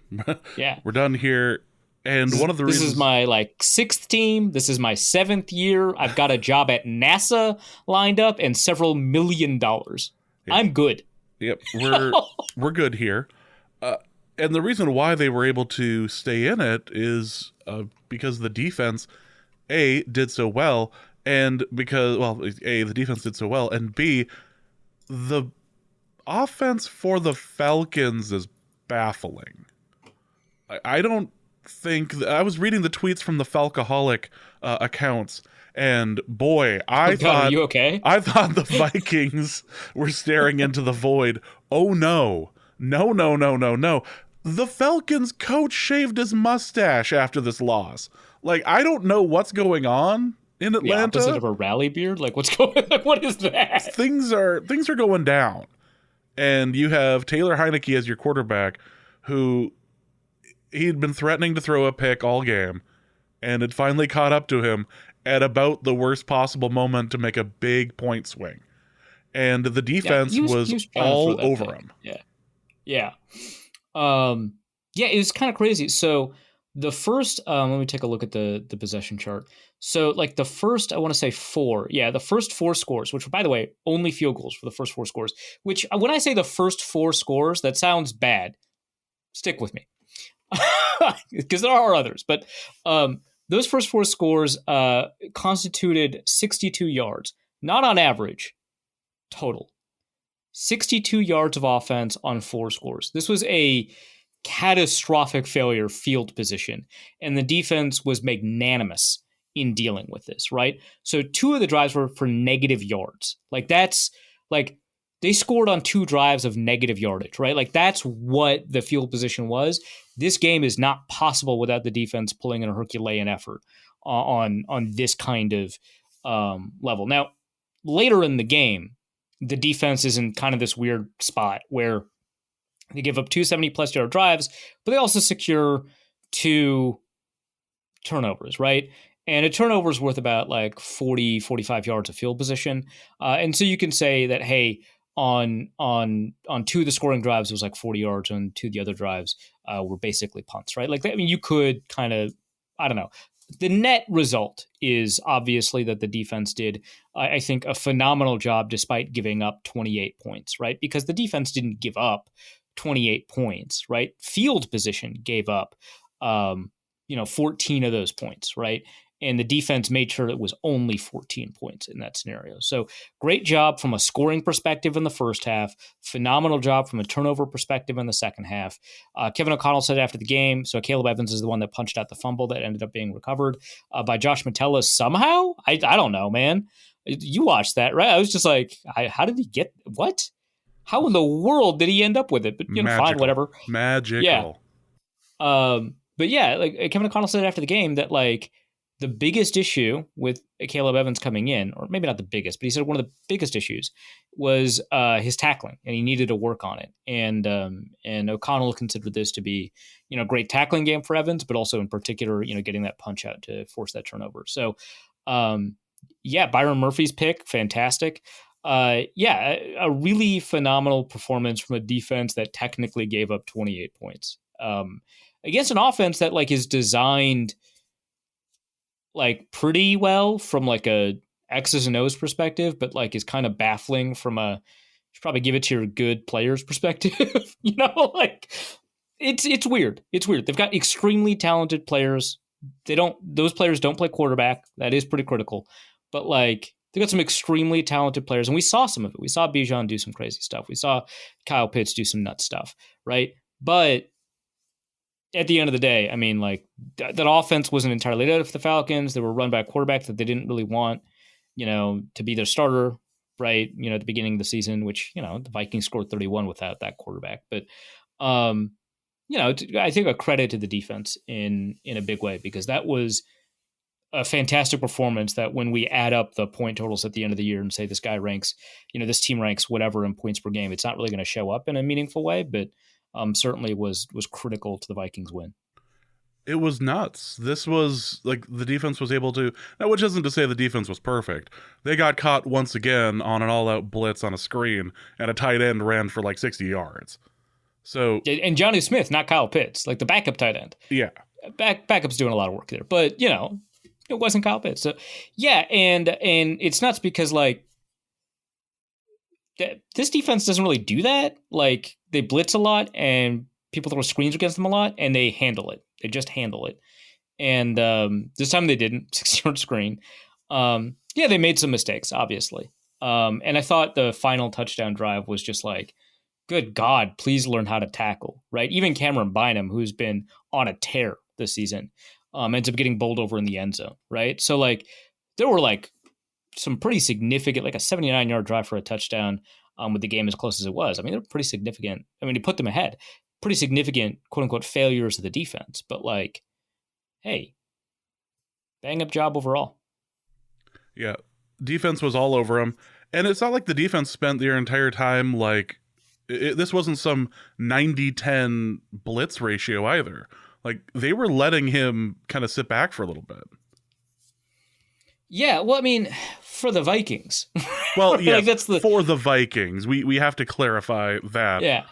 Yeah, we're done here. And one of the reasons, this is my like 6th team. This is my 7th year. I've got a job at NASA lined up and several $1 million. Yep. I'm good. Yep, we're good here. And the reason why they were able to stay in it is because the defense, A, did so well, and because, well, A, the defense did so well, and B, the offense for the Falcons is baffling. I don't think... I was reading the tweets from the Falcoholic accounts, and boy, I thought... Are you okay? I thought the Vikings were staring into the void. Oh, no. No. The Falcons coach shaved his mustache after this loss. Like, I don't know what's going on in Atlanta. The opposite of a rally beard? Like, what's going on? What is that? Things are going down. And you have Taylor Heineke as your quarterback, who he'd been threatening to throw a pick all game, and it finally caught up to him at about the worst possible moment to make a big point swing. And the defense was all over him. Yeah. It was kind of crazy. So the first, let me take a look at the possession chart. So like the first, I want to say 4. Yeah, the first 4 scores, which were, by the way, only field goals for the first 4 scores, which when I say the first 4 scores, that sounds bad. Stick with me. Because there are others. But those first 4 scores constituted 62 yards. Not on average, total. 62 yards of offense on 4 scores. This was a catastrophic failure field position, and the defense was magnanimous in dealing with this, right? So 2 of the drives were for negative yards. Like, that's like they scored on 2 drives of negative yardage, right? Like, that's what the field position was. This game is not possible without the defense pulling in a Herculean effort on this kind of level. Now, later in the game, the defense is in kind of this weird spot where they give up 2 70-plus yard drives, but they also secure 2 turnovers, right? And a turnover is worth about like 40, 45 yards of field position. And so you can say that, hey, on 2 of the scoring drives, it was like 40 yards, and 2 of the other drives were basically punts, right? Like, I mean, you could kind of, I don't know. The net result is obviously that the defense did, I think, a phenomenal job despite giving up 28 points, right? Because the defense didn't give up 28 points, right? Field position gave up, 14 of those points, right? And the defense made sure it was only 14 points in that scenario. So great job from a scoring perspective in the first half. Phenomenal job from a turnover perspective in the second half. Kevin O'Connell said after the game, so Caleb Evans is the one that punched out the fumble that ended up being recovered by Josh Metella somehow. I don't know, man. You watched that, right? I was just like, how did he get what? how in the world did he end up with it? But fine, whatever. Magical. Yeah. But yeah, like Kevin O'Connell said after the game that like the biggest issue with Caleb Evans coming in, or maybe not the biggest, but he said one of the biggest issues was his tackling, and he needed to work on it. And O'Connell considered this to be, a great tackling game for Evans, but also in particular, getting that punch out to force that turnover. So, Byron Murphy's pick, fantastic. A really phenomenal performance from a defense that technically gave up 28 points against an offense that like is designed like pretty well from like a X's and O's perspective, but like is kind of baffling from a, you should probably give it to your good players perspective. Like it's weird. It's weird. They've got extremely talented players. Those players don't play quarterback. That is pretty critical, but like they got some extremely talented players, and we saw some of it. We saw Bijan do some crazy stuff. We saw Kyle Pitts do some nut stuff, right? But at the end of the day, I mean, like that offense wasn't entirely dead for the Falcons. They were run by a quarterback that they didn't really want, to be their starter, right? At the beginning of the season, which, the Vikings scored 31 without that quarterback. But, I think a credit to the defense in a big way, because that was a fantastic performance that when we add up the point totals at the end of the year and say this guy ranks, this team ranks whatever in points per game, it's not really going to show up in a meaningful way, but certainly was critical to the Vikings win. It was nuts. This was like the defense was able to, now, which isn't to say the defense was perfect. They got caught once again on an all-out blitz on a screen, and a tight end ran for like 60 yards. So, and Johnny Smith, not Kyle Pitts, like the backup tight end. Yeah, backup's doing a lot of work there, but it wasn't Kyle Pitts. So yeah, and it's nuts because like this defense doesn't really do that. Like they blitz a lot and people throw screens against them a lot, and they handle it. They just handle it. And this time they didn't. 6-yard screen. They made some mistakes, obviously. And I thought the final touchdown drive was just like, good God, please learn how to tackle, right? Even Cameron Bynum, who's been on a tear this season, ends up getting bowled over in the end zone, right? So like there were like some pretty significant, like a 79-yard drive for a touchdown with the game as close as it was. I mean, they're pretty significant. I mean, he put them ahead. Pretty significant, quote unquote, failures of the defense. But like, hey, bang up job overall. Yeah, defense was all over him. And it's not like the defense spent their entire time like, this wasn't some 90-10 blitz ratio either. Like, they were letting him kind of sit back for a little bit. Yeah, well, I mean, for the Vikings. Well, yeah, like for the Vikings. We have to clarify that. Yeah,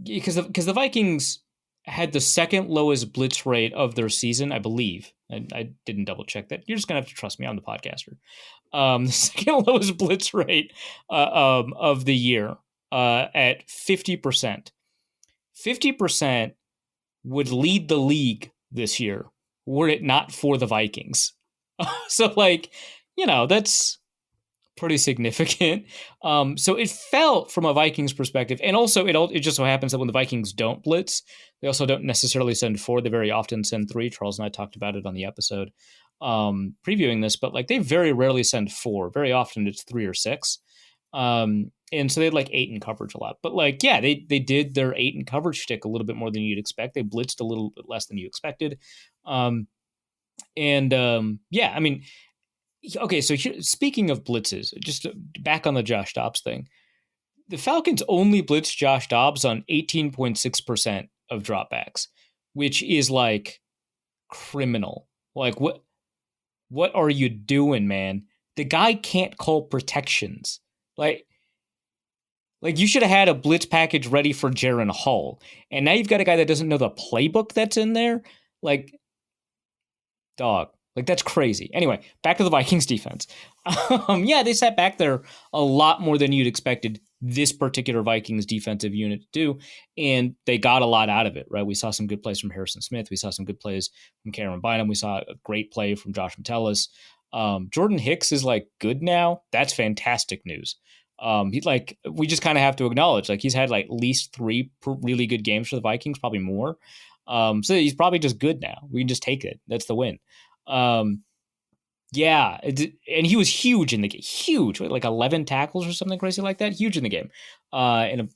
because the Vikings had the second lowest blitz rate of their season, I believe. I didn't double check that. You're just going to have to trust me. I'm the podcaster. The second lowest blitz rate of the year at 50%. 50% would lead the league this year were it not for the Vikings. So, like, that's pretty significant. So it felt from a Vikings perspective, and also it just so happens that when the Vikings don't blitz, they also don't necessarily send 4. They very often send 3. Charles and I talked about it on the episode previewing this, but like they very rarely send 4. Very often it's 3 or 6. And so they had like 8 in coverage a lot. But like, yeah, they did their 8 in coverage shtick a little bit more than you'd expect. They blitzed a little bit less than you expected. I mean, okay, so here, speaking of blitzes, just back on the Josh Dobbs thing, the Falcons only blitzed Josh Dobbs on 18.6% of dropbacks, which is like criminal. Like, what are you doing, man? The guy can't call protections. Like you should have had a blitz package ready for Jaren Hall, and now you've got a guy that doesn't know the playbook that's in there. Like, dog. Like, that's crazy. Anyway, back to the Vikings defense. They sat back there a lot more than you'd expected this particular Vikings defensive unit to do, and they got a lot out of it, right? We saw some good plays from Harrison Smith. We saw some good plays from Cameron Bynum. We saw a great play from Josh Metellus. Jordan Hicks is, like, good now. That's fantastic news. We just kind of have to acknowledge, like, he's had, like, at least 3 really good games for the Vikings, probably more. So he's probably just good now. We can just take it. That's the win. Yeah, and he was huge in the game. Huge, like 11 tackles or something crazy like that. Huge in the game. Did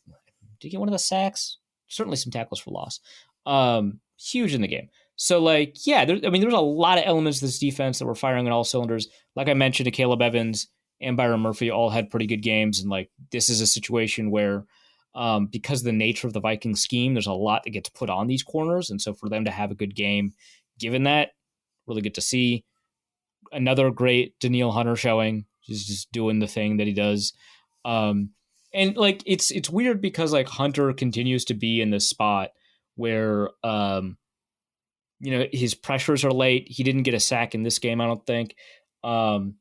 he get one of the sacks? Certainly some tackles for loss. Huge in the game. So, like, yeah, there's a lot of elements of this defense that were firing on all cylinders. Like I mentioned, Caleb Evans and Byron Murphy all had pretty good games. And, like, this is a situation where, because of the nature of the Vikings scheme, there's a lot that gets put on these corners. And so for them to have a good game, given that, really good to see. Another great Danielle Hunter showing. He's just doing the thing that he does. And like it's weird because like Hunter continues to be in this spot where his pressures are late. He didn't get a sack in this game, I don't think. And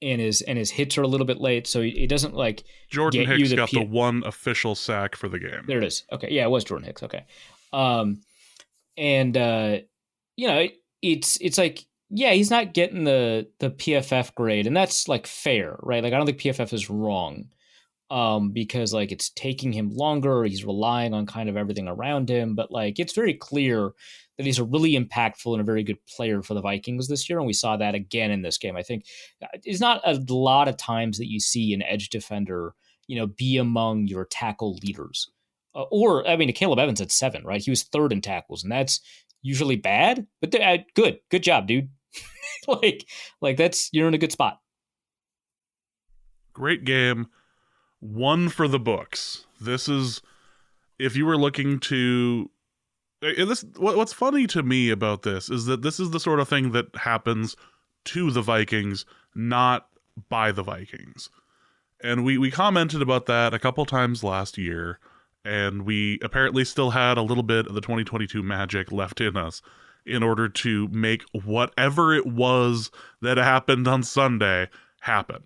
his hits are a little bit late, so he doesn't like Jordan Hicks got the one official sack for the game. There it is. Okay, yeah, it was Jordan Hicks. Okay, it's like, yeah, he's not getting the PFF grade, and that's like fair, right? Like I don't think PFF is wrong, because like it's taking him longer. He's relying on kind of everything around him, but like it's very clear that he's a really impactful and a very good player for the Vikings this year, and we saw that again in this game. I think it's not a lot of times that you see an edge defender, be among your tackle leaders. Caleb Evans at 7, right? He was 3rd in tackles, and that's usually bad, but good job, dude. like that's, you're in a good spot. Great game. One for the books. This is, if you were looking to, what's funny to me about this is that this is the sort of thing that happens to the Vikings, not by the Vikings. And we commented about that a couple times last year, and we apparently still had a little bit of the 2022 magic left in us in order to make whatever it was that happened on Sunday happen.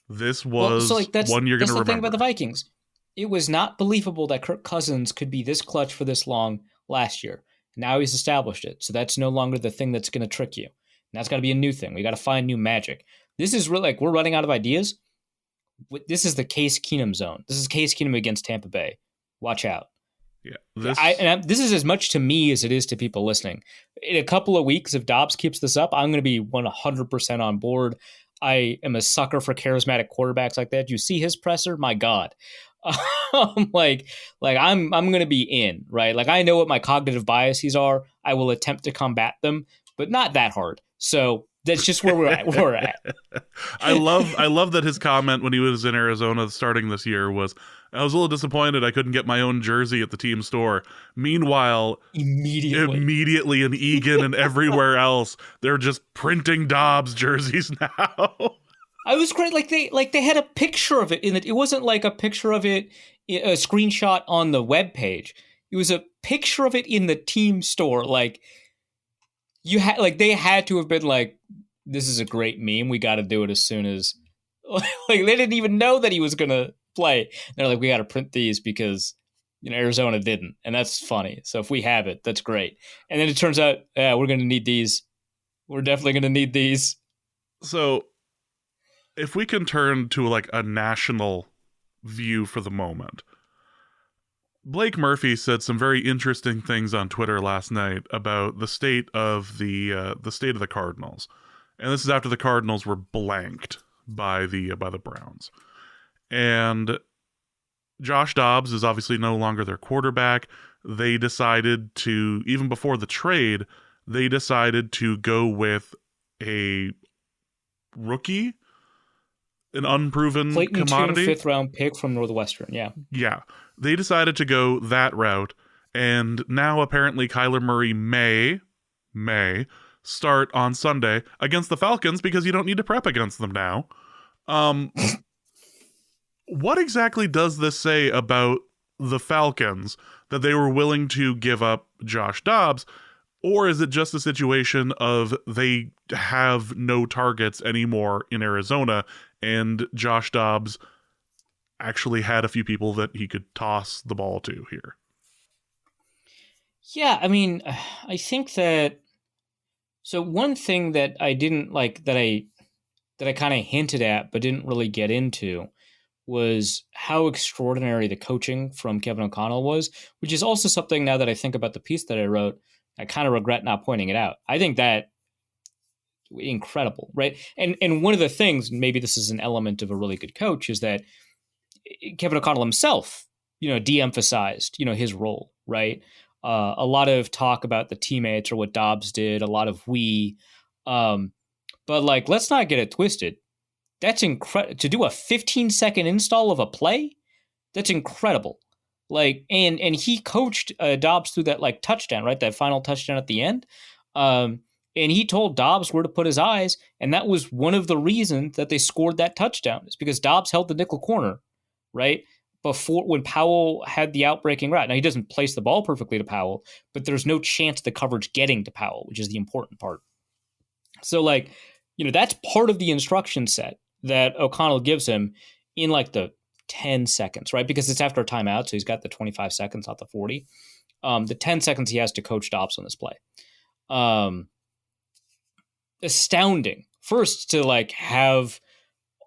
This was one you're going to remember. That's the thing about the Vikings. It was not believable that Kirk Cousins could be this clutch for this long last year. Now he's established it. So that's no longer the thing that's going to trick you. And that's got to be a new thing. We got to find new magic. This is really like, we're running out of ideas. This is the Case Keenum zone. This is Case Keenum against Tampa Bay. Watch out. Yeah, this is as much to me as it is to people listening. In a couple of weeks, if Dobbs keeps this up, I'm going to be 100% on board. I am a sucker for charismatic quarterbacks like that. You see his presser? My God. I'm going to be in, right? Like, I know what my cognitive biases are. I will attempt to combat them, but not that hard. So that's just where we're at. I love that his comment when he was in Arizona starting this year was, I was a little disappointed I couldn't get my own jersey at the team store. Meanwhile, immediately in Egan and everywhere else, they're just printing Dobbs jerseys now. I was great. Like they had a picture of it in it. It wasn't like a picture of it, a screenshot on the webpage. It was a picture of it in the team store. Like they had to have been like, this is a great meme. We got to do it as soon as. Like they didn't even know that he was gonna play. They're like, we got to print these because Arizona didn't, and that's funny. So if we have it, that's great. And then it turns out, yeah, we're gonna need these. We're definitely gonna need these. So if we can turn to like a national view for the moment, Blake Murphy said some very interesting things on Twitter last night about the state of the Cardinals, and this is after the Cardinals were blanked by the Browns. And Josh Dobbs is obviously no longer their quarterback. They decided to, even before the trade, they decided to go with a rookie, an unproven Clayton commodity. Tune, 5th round pick from Northwestern, yeah. Yeah. They decided to go that route, and now apparently Kyler Murray may start on Sunday against the Falcons because you don't need to prep against them now. What exactly does this say about the Falcons that they were willing to give up Josh Dobbs? Or is it just a situation of they have no targets anymore in Arizona and Josh Dobbs actually had a few people that he could toss the ball to here? Yeah, I mean, I think that, so one thing that I didn't like, that I kind of hinted at but didn't really get into, was how extraordinary the coaching from Kevin O'Connell was, which is also something, now that I think about the piece that I wrote, I kind of regret not pointing it out. I think that incredible, right? And one of the things, maybe this is an element of a really good coach, is that Kevin O'Connell himself, de-emphasized, his role, right? A lot of talk about the teammates or what Dobbs did, a lot of but like, let's not get it twisted. That's incredible to do a 15-second install of a play. That's incredible. Like, and he coached Dobbs through that like touchdown, right? That final touchdown at the end. And he told Dobbs where to put his eyes, and that was one of the reasons that they scored that touchdown. Is because Dobbs held the nickel corner, right? Before, when Powell had the outbreaking route. Now, he doesn't place the ball perfectly to Powell, but there's no chance of the coverage getting to Powell, which is the important part. So, like, that's part of the instruction set that O'Connell gives him in like the 10 seconds, right? Because it's after a timeout, so he's got the 25 seconds, not the 40. The 10 seconds he has to coach Dobbs on this play. Astounding. First, to like have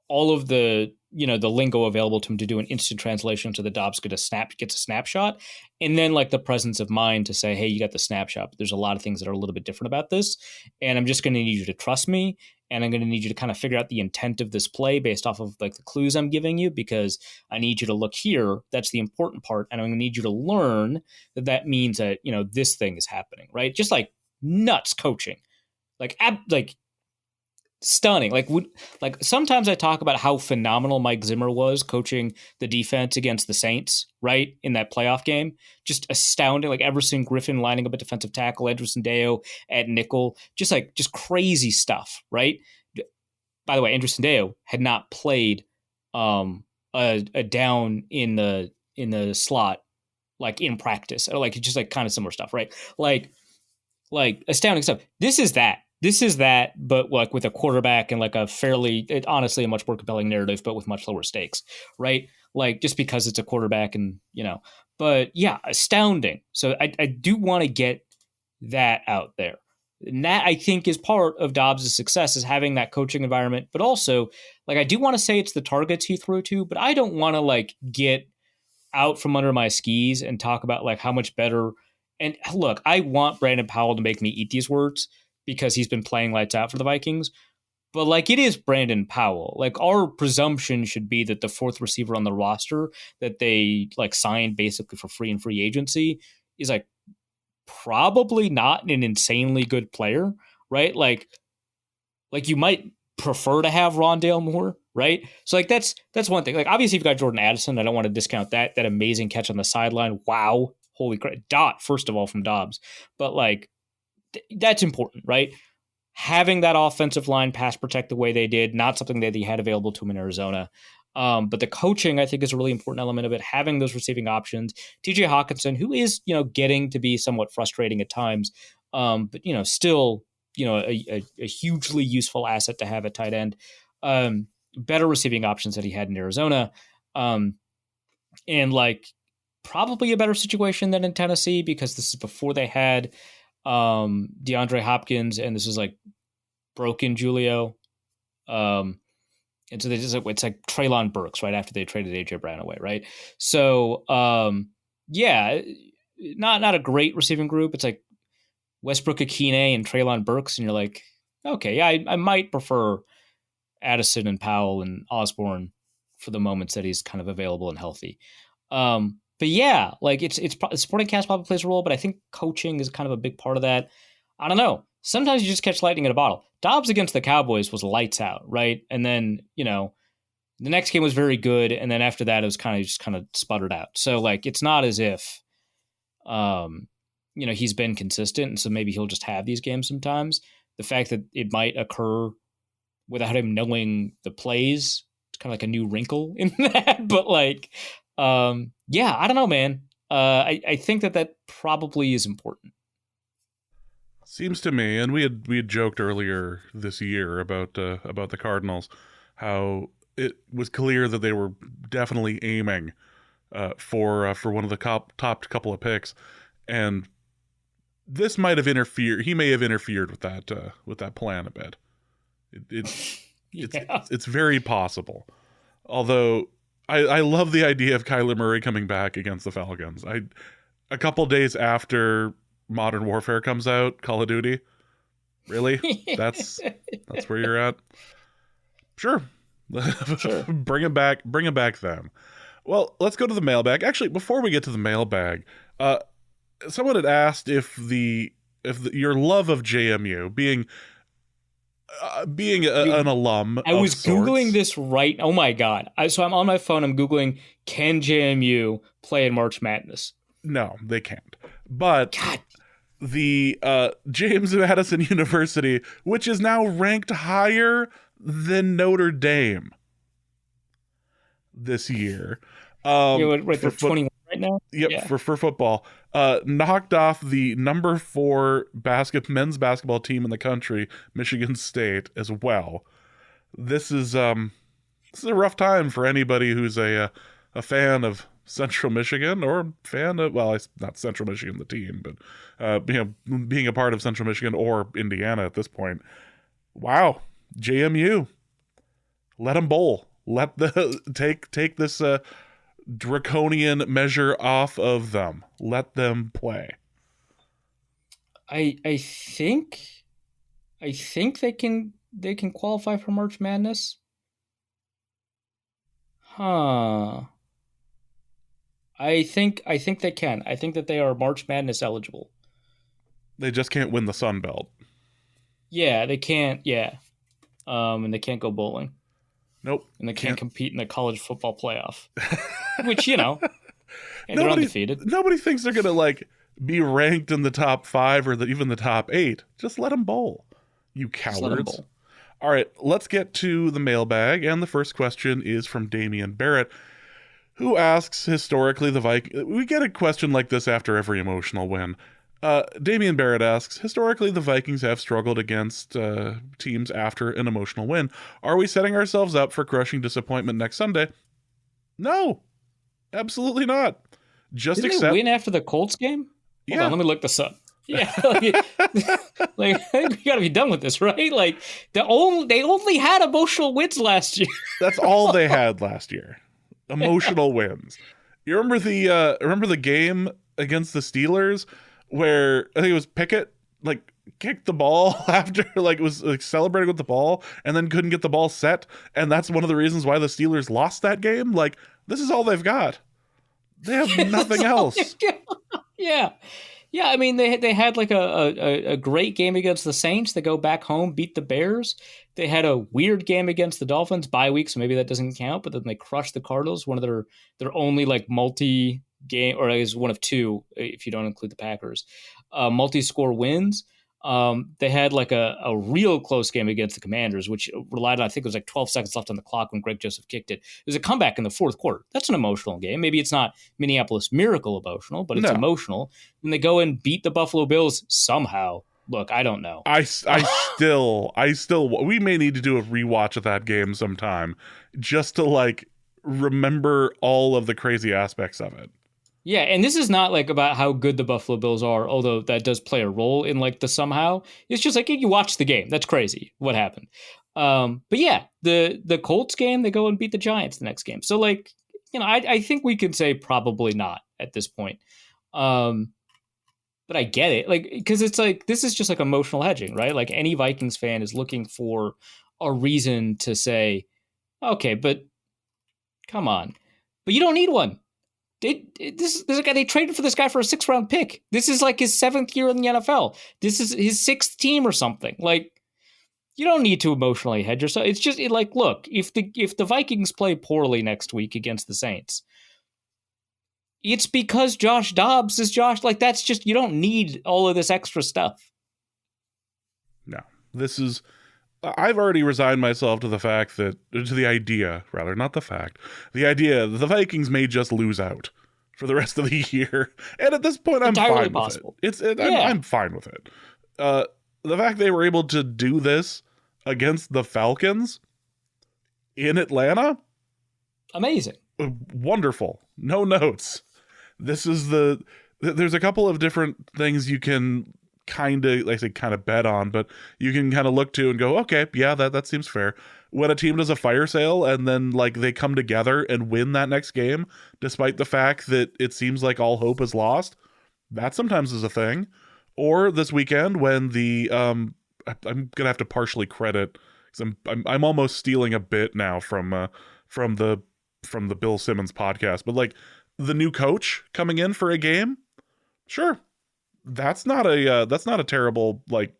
all of the the lingo available to him to do an instant translation so that Dobbs gets a snapshot, and then like the presence of mind to say, hey, you got the snapshot, but there's a lot of things that are a little bit different about this, and I'm just going to need you to trust me, and I'm going to need you to kind of figure out the intent of this play based off of like the clues I'm giving you, because I need you to look here. That's the important part, and I'm going to need you to learn that means that this thing is happening, right? Just like nuts coaching, like stunning. Like sometimes I talk about how phenomenal Mike Zimmer was coaching the defense against the Saints, right, in that playoff game. Just astounding. Like Everson Griffin lining up a defensive tackle, Edwin Sendejo at nickel, just crazy stuff, right? By the way, Andrew Sendejo had not played a down in the slot like in practice, or like just like kind of similar stuff, right? Like astounding stuff. This is that, but like with a quarterback and like honestly a much more compelling narrative, but with much lower stakes, right? Like just because it's a quarterback and, but yeah, astounding. So I do want to get that out there. And that I think is part of Dobbs' success, is having that coaching environment, but also like, I do want to say it's the targets he threw to, but I don't want to like get out from under my skis and talk about like how much better. And look, I want Brandon Powell to make me eat these words, because he's been playing lights out for the Vikings. But like, it is Brandon Powell. Like, our presumption should be that the fourth receiver on the roster that they like signed basically for free in free agency is like probably not an insanely good player, right? Like you might prefer to have Rondale Moore, right? So like that's one thing. Like, obviously you've got Jordan Addison. I don't want to discount that amazing catch on the sideline. Wow. Holy crap. Dot, first of all, from Dobbs. But like, that's important, right? Having that offensive line pass protect the way they did, not something that they had available to him in Arizona. But the coaching, I think, is a really important element of it. Having those receiving options. TJ Hawkinson, who is, getting to be somewhat frustrating at times, but, still, a hugely useful asset to have at tight end. Better receiving options that he had in Arizona. And like, probably a better situation than in Tennessee, because this is before they had DeAndre Hopkins, and this is like broken Julio. And so they just it's like Treylon Burks right after they traded AJ Brown away, right? So yeah, not a great receiving group. It's like Westbrook Akine and Treylon Burks, and you're like, okay, yeah, I might prefer Addison and Powell and Osborne for the moments that he's kind of available and healthy. But yeah, like it's supporting cast probably plays a role, but I think coaching is kind of a big part of that. I don't know. Sometimes you just catch lightning in a bottle. Dobbs against the Cowboys was lights out, right? And then, the next game was very good, and then after that it was kind of sputtered out. So like, it's not as if he's been consistent, and so maybe he'll just have these games sometimes. The fact that it might occur without him knowing the plays, it's kind of like a new wrinkle in that. But like, yeah, I don't know, man. I think that probably is important. Seems to me, and we had joked earlier this year about the Cardinals, how it was clear that they were definitely aiming for one of the top couple of picks, and this might have interfered. He may have interfered with that plan a bit. It's very possible. Although I love the idea of Kyler Murray coming back against the Falcons. A couple days after Modern Warfare comes out, Call of Duty, Really? That's where you're at? Sure. Sure. Bring it back. Bring it back then. Well, let's go to the mailbag. Actually, before we get to the mailbag, someone had asked if your love of JMU being an alum. I was sorts. Googling this right. Oh my God. So I'm on my phone. I'm Googling, can JMU play in March Madness? No, they can't. But God. The James Madison University, which is now ranked higher than Notre Dame this year. Right, they're 21 right now? Yep, yeah. for football. Knocked off the number 4 men's basketball team in the country, Michigan State, as well. This is a rough time for anybody who's a fan of Central Michigan, or fan of, well, not Central Michigan, the team, but being a part of Central Michigan or Indiana at this point. Wow, JMU, let them bowl. Let the take this draconian measure off of them. Let them play. I think they can qualify for March Madness. Huh. I think they can. I think that they are March Madness eligible. They just can't win the Sun Belt. Yeah, they can't. Yeah, and they can't go bowling. Nope. And they can't compete in the college football playoff, which and they're undefeated. Nobody thinks they're gonna be ranked in the top 5 or even the top 8. Just let them bowl, you cowards. All right, let's get to the mailbag, and the first question is from Damian Barrett, who asks, historically, the Vikings... We get a question like this after every emotional win. Damian Barrett asks, historically, the Vikings have struggled against teams after an emotional win. Are we setting ourselves up for crushing disappointment next Sunday? No, absolutely not. Didn't they win after the Colts game? Hold on, let me look this up. Yeah, I think we gotta be done with this, right? Like they only had emotional wins last year. That's all they had last year. Emotional wins. You remember the game against the Steelers where I think it was Pickett kicked the ball after was celebrating with the ball and then couldn't get the ball set, and that's one of the reasons why the Steelers lost that game. This is all they've got. They have nothing else. Yeah. Yeah, I mean, they had a great game against the Saints. They go back home, beat the Bears. They had a weird game against the Dolphins, bye week, so maybe that doesn't count. But then they crushed the Cardinals, one of their only multi-game, or is one of two if you don't include the Packers, multi-score wins. They had a real close game against the Commanders, which relied on, I think it was 12 seconds left on the clock when Greg Joseph kicked it. It was a comeback in the fourth quarter. That's an emotional game. Maybe it's not Minneapolis Miracle emotional, but it's emotional. And they go and beat the Buffalo Bills somehow. Look, I don't know. I still, we may need to do a rewatch of that game sometime just to remember all of the crazy aspects of it. Yeah, and this is not about how good the Buffalo Bills are, although that does play a role in the somehow. It's just you watch the game. That's crazy what happened. But yeah, the Colts game, they go and beat the Giants the next game. So I think we could say probably not at this point. But I get it, because it's this is just emotional hedging, right? Any Vikings fan is looking for a reason to say, okay, but come on, but you don't need one. This guy, they traded for this guy for a 6th round pick. This is his 7th year in the NFL. This is his 6th team or something. You don't need to emotionally hedge yourself. It's just look, if the Vikings play poorly next week against the Saints, it's because Josh Dobbs is Josh. That's just, you don't need all of this extra stuff. No, this is. I've already resigned myself to the idea that the Vikings may just lose out for the rest of the year. And at this point, I'm fine with it. I'm fine with it. The fact they were able to do this against the Falcons in Atlanta, amazing. Wonderful. No notes. There's a couple of different things you can kind of bet on, but you can kind of look to and go, okay, yeah, that seems fair. When a team does a fire sale and then they come together and win that next game, despite the fact that it seems like all hope is lost, that sometimes is a thing. Or this weekend when the I'm gonna have to partially credit, because I'm almost stealing a bit now from the Bill Simmons podcast, but like the new coach coming in for a game, sure, that's not a terrible like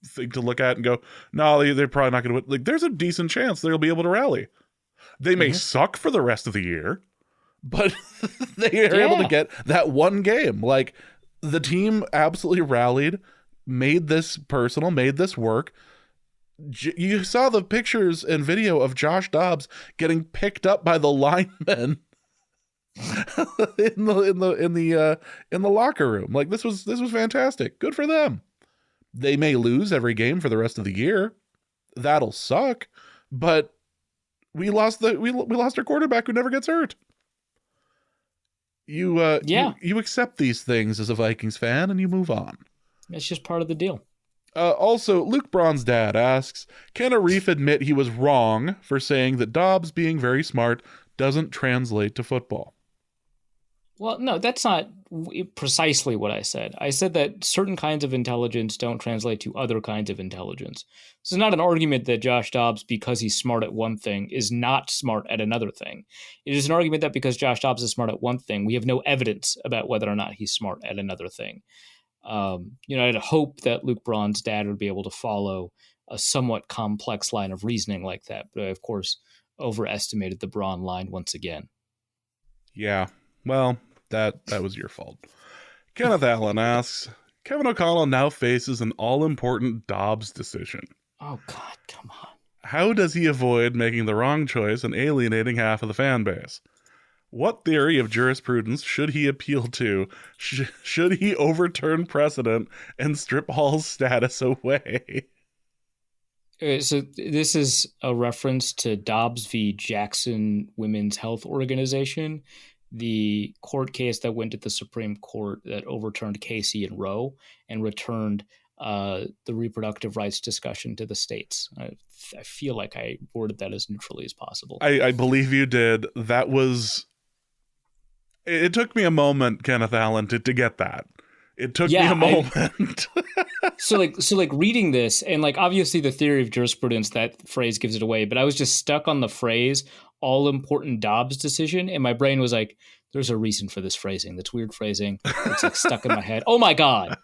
thing to look at and go, no, they're probably not gonna win. Like, there's a decent chance they'll be able to rally. They may suck for the rest of the year, but they are able to get that one game. Like, the team absolutely rallied, made this personal, made this work. You saw the pictures and video of Josh Dobbs getting picked up by the linemen in the locker room. Like, this was fantastic. Good for them. They may lose every game for the rest of the year. That'll suck, but we lost our quarterback who never gets hurt. You accept these things as a Vikings fan and you move on. It's just part of the deal. Also, Luke Braun's dad asks, can Arif admit he was wrong for saying that Dobbs being very smart doesn't translate to football? Well, no, that's not precisely what I said. I said that certain kinds of intelligence don't translate to other kinds of intelligence. This is not an argument that Josh Dobbs, because he's smart at one thing, is not smart at another thing. It is an argument that because Josh Dobbs is smart at one thing, we have no evidence about whether or not he's smart at another thing. I'd hope that Luke Braun's dad would be able to follow a somewhat complex line of reasoning like that, but I, of course, overestimated the Braun line once again. Yeah, well, that was your fault. Kenneth Allen asks, Kevin O'Connell now faces an all-important Dobbs decision. Oh, God, come on. How does he avoid making the wrong choice and alienating half of the fan base? What theory of jurisprudence should he appeal to? Should he overturn precedent and strip Hall's status away? So this is a reference to Dobbs v. Jackson Women's Health Organization, the court case that went to the Supreme Court that overturned Casey and Roe and returned the reproductive rights discussion to the states. I feel like I worded that as neutrally as possible. I believe you did. That was... It took me a moment, Kenneth Allen, to get that. It took me a moment. So reading this, and like obviously the theory of jurisprudence, that phrase gives it away, but I was just stuck on the phrase all important Dobbs decision, and my brain was like, there's a reason for this phrasing. That's weird phrasing. It's like stuck in my head. Oh my God.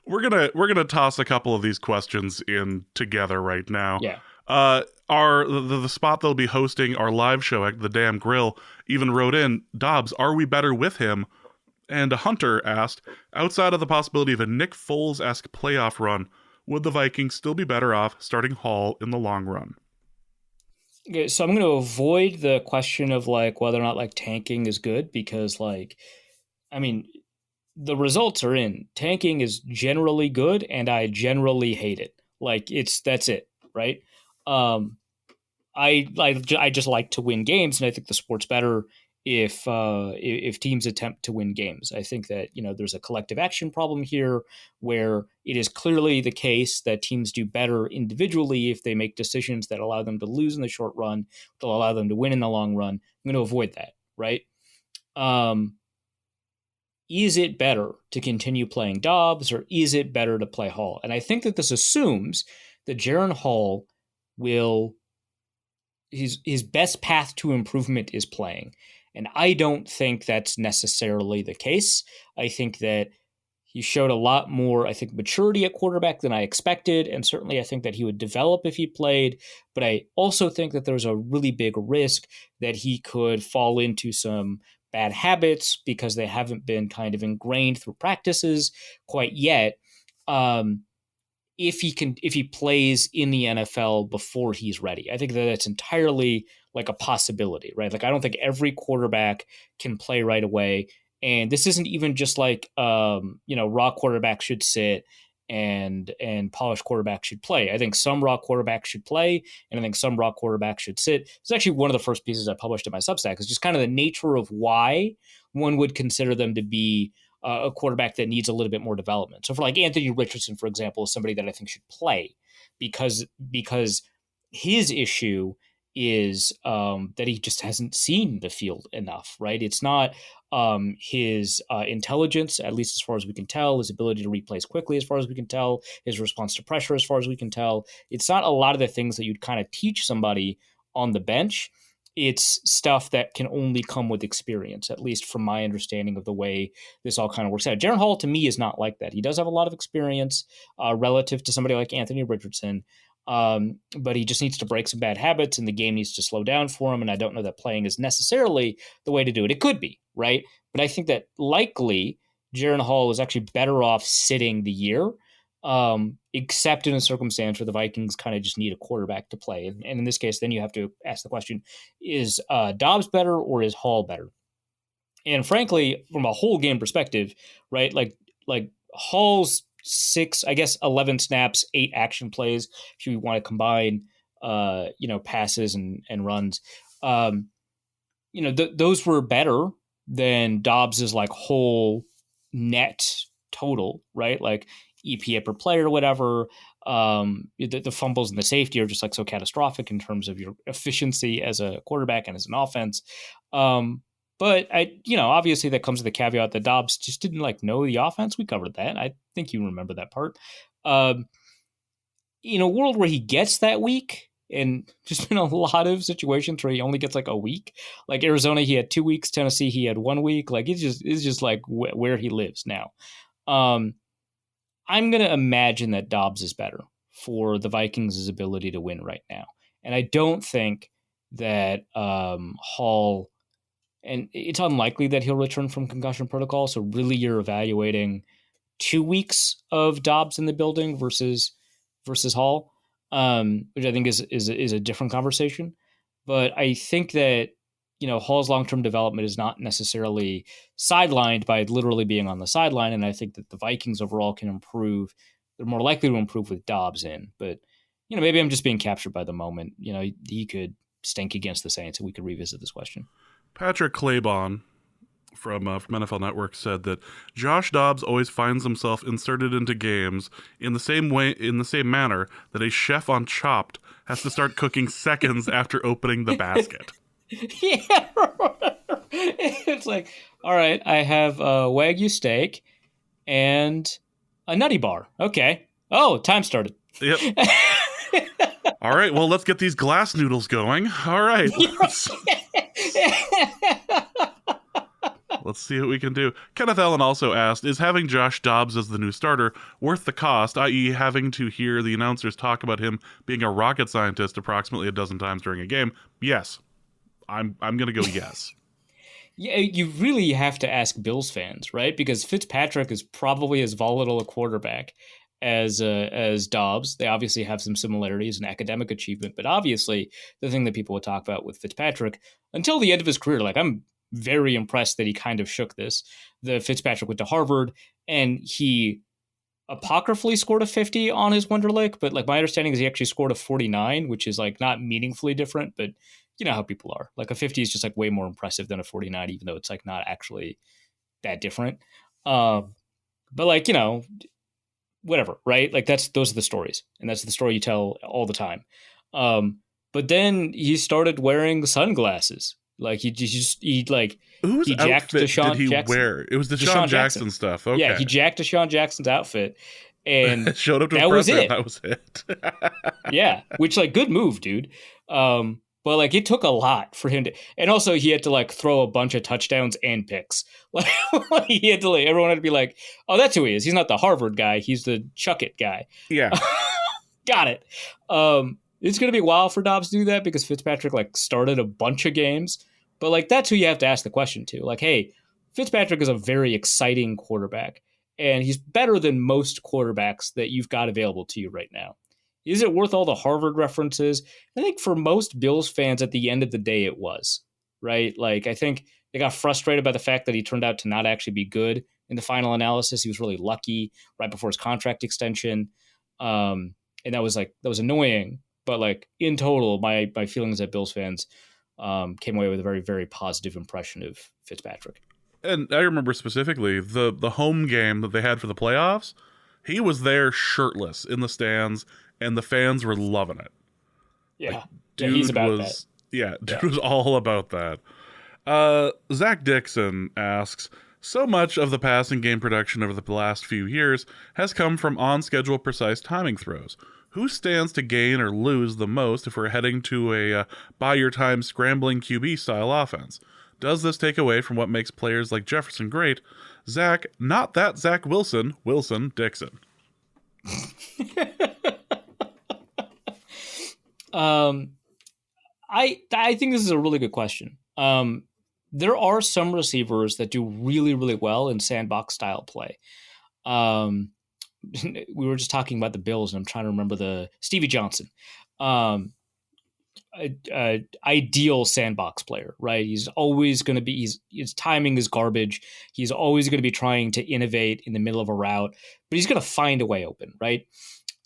We're gonna toss a couple of these questions in together right now. Yeah. The spot they'll be hosting our live show at the Damn Grill even wrote in, Dobbs, are we better with him? And a Hunter asked, outside of the possibility of a Nick Foles-esque playoff run, would the Vikings still be better off starting Hall in the long run? Okay, so I'm going to avoid the question of like whether or not like tanking is good, because like, I mean, the results are in. Tanking is generally good, and I generally hate it. Like that's it, right? I just like to win games, and I think the sport's better if teams attempt to win games. I think that, there's a collective action problem here where it is clearly the case that teams do better individually if they make decisions that allow them to lose in the short run, they'll allow them to win in the long run. I'm going to avoid that, right? Is it better to continue playing Dobbs, or is it better to play Hall? And I think that this assumes that Jaren Hall his best path to improvement is playing. And I don't think that's necessarily the case. I think that he showed a lot more, maturity at quarterback than I expected. And certainly I think that he would develop if he played. But I also think that there's a really big risk that he could fall into some bad habits because they haven't been kind of ingrained through practices quite yet. If he plays in the NFL before he's ready, I think that that's entirely like a possibility, right? Like, I don't think every quarterback can play right away. And this isn't even just like, raw quarterbacks should sit and polished quarterbacks should play. I think some raw quarterbacks should play, and I think some raw quarterbacks should sit. It's actually one of the first pieces I published in my Substack. It's just kind of the nature of why one would consider them to be a quarterback that needs a little bit more development. So for like Anthony Richardson, for example, is somebody that I think should play because his issue is that he just hasn't seen the field enough, right? It's not his intelligence, at least as far as we can tell, his ability to replace quickly, as far as we can tell, his response to pressure, as far as we can tell. It's not a lot of the things that you'd kind of teach somebody on the bench. It's stuff that can only come with experience, at least from my understanding of the way this all kind of works out. Jaren Hall, to me, is not like that. He does have a lot of experience relative to somebody like Anthony Richardson, but he just needs to break some bad habits, and the game needs to slow down for him. And I don't know that playing is necessarily the way to do it. It could be, right? But I think that likely Jaren Hall is actually better off sitting the year, except in a circumstance where the Vikings kind of just need a quarterback to play. And in this case, then you have to ask the question, is Dobbs better or is Hall better? And frankly, from a whole game perspective, right, like Hall's 11 snaps, 8 action plays, if you want to combine, passes and runs, those were better than Dobbs's like whole net total, right? Like EPA per play or whatever. The fumbles and the safety are just like so catastrophic in terms of your efficiency as a quarterback and as an offense. But obviously that comes with the caveat that Dobbs just didn't know the offense. We covered that. I think you remember that part. In a world where he gets that week, and just been a lot of situations where he only gets a week, like Arizona, he had 2 weeks, Tennessee, he had 1 week. It's just like where he lives now. I'm going to imagine that Dobbs is better for the Vikings' ability to win right now. And I don't think that Hall, and it's unlikely that he'll return from concussion protocol. So really you're evaluating 2 weeks of Dobbs in the building versus Hall, which I think is a different conversation. But I think that, Hall's long-term development is not necessarily sidelined by literally being on the sideline. And I think that the Vikings overall can improve. They're more likely to improve with Dobbs in. But, maybe I'm just being captured by the moment. He could stink against the Saints, and we could revisit this question. Patrick Claybon from NFL Network said that Josh Dobbs always finds himself inserted into games in the same manner that a chef on Chopped has to start cooking seconds after opening the basket. Yeah, it's like, all right, I have a Wagyu steak and a Nutty Bar. Okay. Oh, time started. Yep. All right, well, let's get these glass noodles going. All right. Let's see what we can do. Kenneth Allen also asked, is having Josh Dobbs as the new starter worth the cost, i.e. having to hear the announcers talk about him being a rocket scientist approximately a dozen times during a game? Yes. I'm going to go yes. Yeah, you really have to ask Bills fans, right? Because Fitzpatrick is probably as volatile a quarterback as Dobbs. They obviously have some similarities in academic achievement, but obviously the thing that people would talk about with Fitzpatrick until the end of his career, I'm very impressed that he kind of shook this. The Fitzpatrick went to Harvard and he apocryphally scored a 50 on his Wonderlic, but my understanding is he actually scored a 49, which is not meaningfully different, but you know how people are. A 50 is just way more impressive than a 49, even though it's not actually that different. But whatever, right? Those are the stories, and that's the story you tell all the time. But then he started wearing sunglasses. He jacked Deshaun Jackson. Wear? It was Deshaun Jackson stuff. Okay. Yeah, he jacked Deshaun Jackson's outfit and showed up to that was it. That was it. Yeah, which good move, dude. But it took a lot for him to, and also he had to throw a bunch of touchdowns and picks. He had to everyone had to be like, oh, that's who he is. He's not the Harvard guy. He's the chuck it guy. Yeah. Got it. It's going to be a while for Dobbs to do that because Fitzpatrick started a bunch of games, but that's who you have to ask the question to. Hey, Fitzpatrick is a very exciting quarterback and he's better than most quarterbacks that you've got available to you right now. Is it worth all the Harvard references? I think for most Bills fans at the end of the day, it was, right? I think they got frustrated by the fact that he turned out to not actually be good in the final analysis. He was really lucky right before his contract extension. And that was annoying. But in total, my feelings that Bills fans came away with a very, very positive impression of Fitzpatrick. And I remember specifically the home game that they had for the playoffs. He was there shirtless in the stands, and the fans were loving it. Yeah. Dude he's about was that. was all about that. Zach Dixon asks, so much of the passing game production over the last few years has come from on-schedule precise timing throws. Who stands to gain or lose the most if we're heading to a buy-your-time scrambling QB style offense? Does this take away from what makes players like Jefferson great? Zach, not that Zach Wilson, Dixon. I think this is a really good question. There are some receivers that do really, really well in sandbox style play. We were just talking about the Bills, and I'm trying to remember the Stevie Johnson, ideal sandbox player, right? He's always going to be, his timing is garbage. He's always going to be trying to innovate in the middle of a route, but he's going to find a way open, right?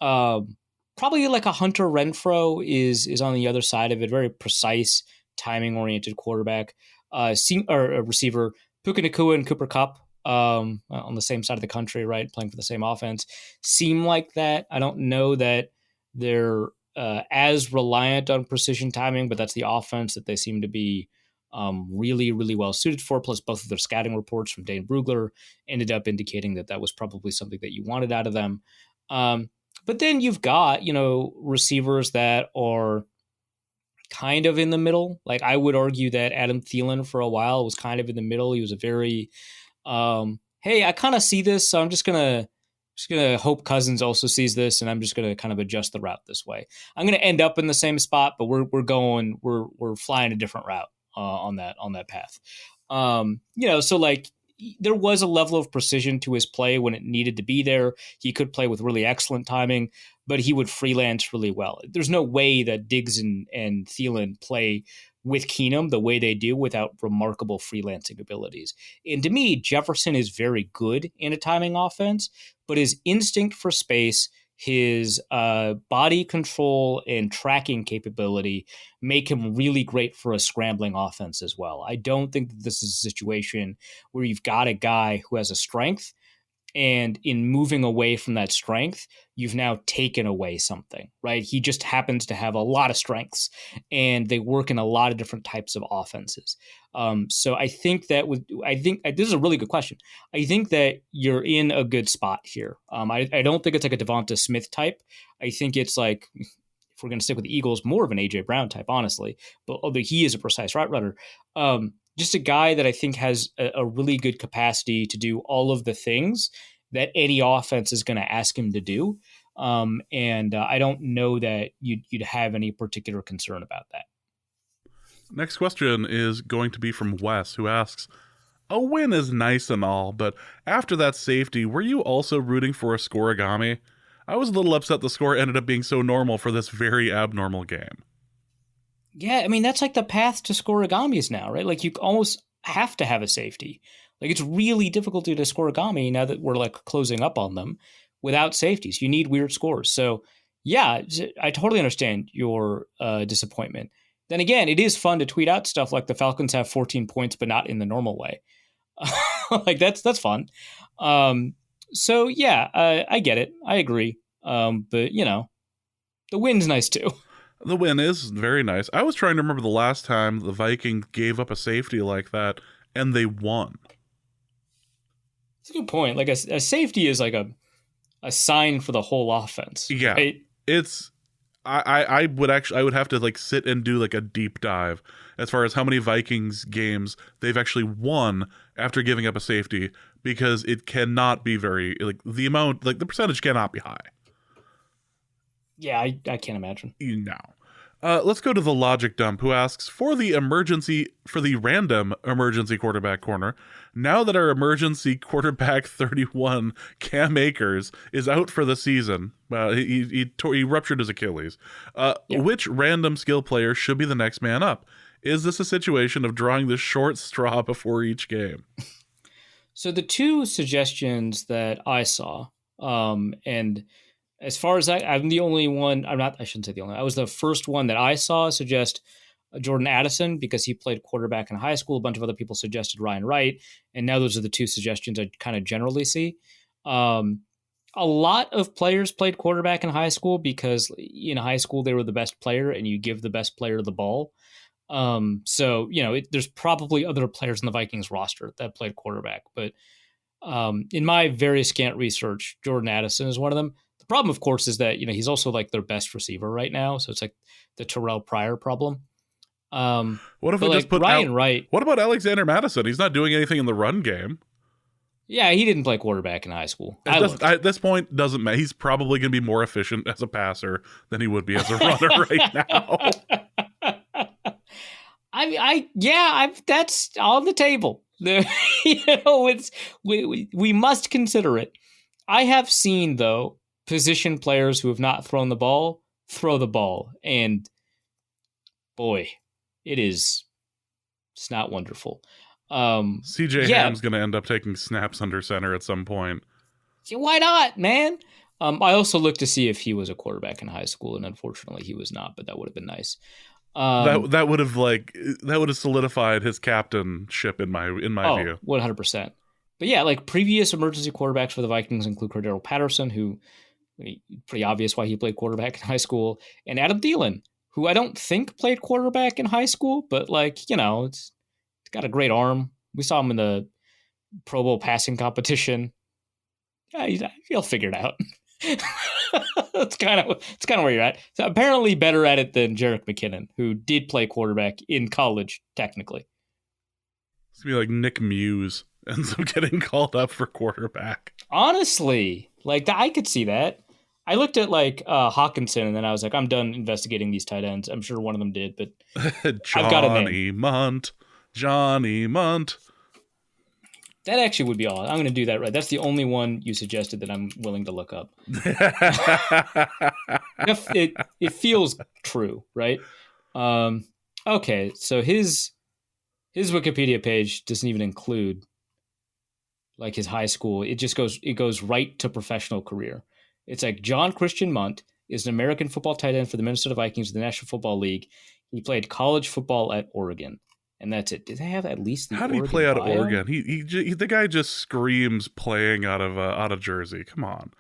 Probably like a Hunter Renfrow is on the other side of it, very precise, timing oriented quarterback. Or a receiver, Puka Nacua and Cooper Kupp, on the same side of the country, right, playing for the same offense, seem like that. I don't know that they're as reliant on precision timing, but that's the offense that they seem to be really, really well suited for. Plus, both of their scouting reports from Dane Brugler ended up indicating that was probably something that you wanted out of them. But then you've got, receivers that are kind of in the middle. Like, I would argue that Adam Thielen for a while was kind of in the middle. He was a very, hey, I kind of see this, so I'm just gonna hope Cousins also sees this, and I'm just gonna kind of adjust the route this way. I'm gonna end up in the same spot, but we're flying a different route on that path. So like, there was a level of precision to his play when it needed to be there. He could play with really excellent timing, but he would freelance really well. There's no way that Diggs and Thielen play with Keenum the way they do without remarkable freelancing abilities. And to me, Jefferson is very good in a timing offense, but his instinct for space, his body control and tracking capability make him really great for a scrambling offense as well. I don't think that this is a situation where you've got a guy who has a strength, and in moving away from that strength, you've now taken away something, right? He just happens to have a lot of strengths, and they work in a lot of different types of offenses. So I think that this is a really good question. I think that you're in a good spot here. I don't think it's like a Devonta Smith type. I think it's like, if we're going to stick with the Eagles, more of an A.J. Brown type, honestly. But although he is a precise route runner, just a guy that I think has a really good capacity to do all of the things that any offense is going to ask him to do. And I don't know that you'd have any particular concern about that. Next question is going to be from Wes, who asks, a win is nice and all, but after that safety, were you also rooting for a scoregami? I was a little upset the score ended up being so normal for this very abnormal game. Yeah, I mean, that's like the path to scoregamis now, right? Like, you almost have to have a safety. Like, it's really difficult to scoregami now that we're like closing up on them without safeties. You need weird scores. So yeah, I totally understand your disappointment. Then again, it is fun to tweet out stuff like the Falcons have 14 points, but not in the normal way. Like, that's fun. So yeah, I get it. I agree. But the win's nice too. The win is very nice. I was trying to remember the last time the Vikings gave up a safety like that and they won. That's a good point. Like, a safety is like a sign for the whole offense. Yeah. Right? It's I would have to like sit and do like a deep dive as far as how many Vikings games they've actually won after giving up a safety, because it cannot be very, like, the amount, like, the percentage cannot be high. Yeah, I can't imagine. No. Let's go to the Logic Dump, who asks, for the random emergency quarterback corner, now that our emergency quarterback 31, Cam Akers, is out for the season, he ruptured his Achilles, which random skill player should be the next man up? Is this a situation of drawing the short straw before each game? So the two suggestions that I saw, and as far as I'm the only one, I shouldn't say the only, I was the first one that I saw suggest Jordan Addison, because he played quarterback in high school. A bunch of other people suggested Ryan Wright. And now those are the two suggestions I kind of generally see. a lot of players played quarterback in high school because in high school they were the best player and you give the best player the ball. So, there's probably other players in the Vikings roster that played quarterback. But in my very scant research, Jordan Addison is one of them. The problem, of course, is that, he's also like their best receiver right now. So it's like the Terrell Pryor problem. What if we just put Ryan Wright? What about Alexander Mattison? He's not doing anything in the run game. Yeah, he didn't play quarterback in high school. At this point, doesn't matter. He's probably going to be more efficient as a passer than he would be as a runner right now. That's on the table. We must consider it. I have seen, though, position players who have not thrown the ball throw the ball, and boy, it's not wonderful. CJ Ham's going to end up taking snaps under center at some point. Why not, man? I also looked to see if he was a quarterback in high school, and unfortunately, he was not. But that would have been nice. That would have solidified his captainship in my view. 100%. But yeah, like previous emergency quarterbacks for the Vikings include Cordero Patterson, who pretty obvious why he played quarterback in high school, and Adam Thielen, who I don't think played quarterback in high school, but it's got a great arm. We saw him in the Pro Bowl passing competition. Yeah, he'll figure it out. It's kind of where you're at. So apparently better at it than Jerick McKinnon, who did play quarterback in college, technically. It's gonna be like Nick Muse ends up getting called up for quarterback. Honestly, I could see that. I looked at Hawkinson, and then I was like, I'm done investigating these tight ends. I'm sure one of them did, but I've got a name. Johnny Munt. That actually would be all. I'm going to do that right. That's the only one you suggested that I'm willing to look up. It feels true, right? Okay, so his Wikipedia page doesn't even include his high school. It goes right to professional career. It's like John Christian Munt is an American football tight end for the Minnesota Vikings of the National Football League. He played college football at Oregon. And that's it. Did they have at least the? How did he play out of Oregon? He the guy just screams playing out of Jersey. Come on,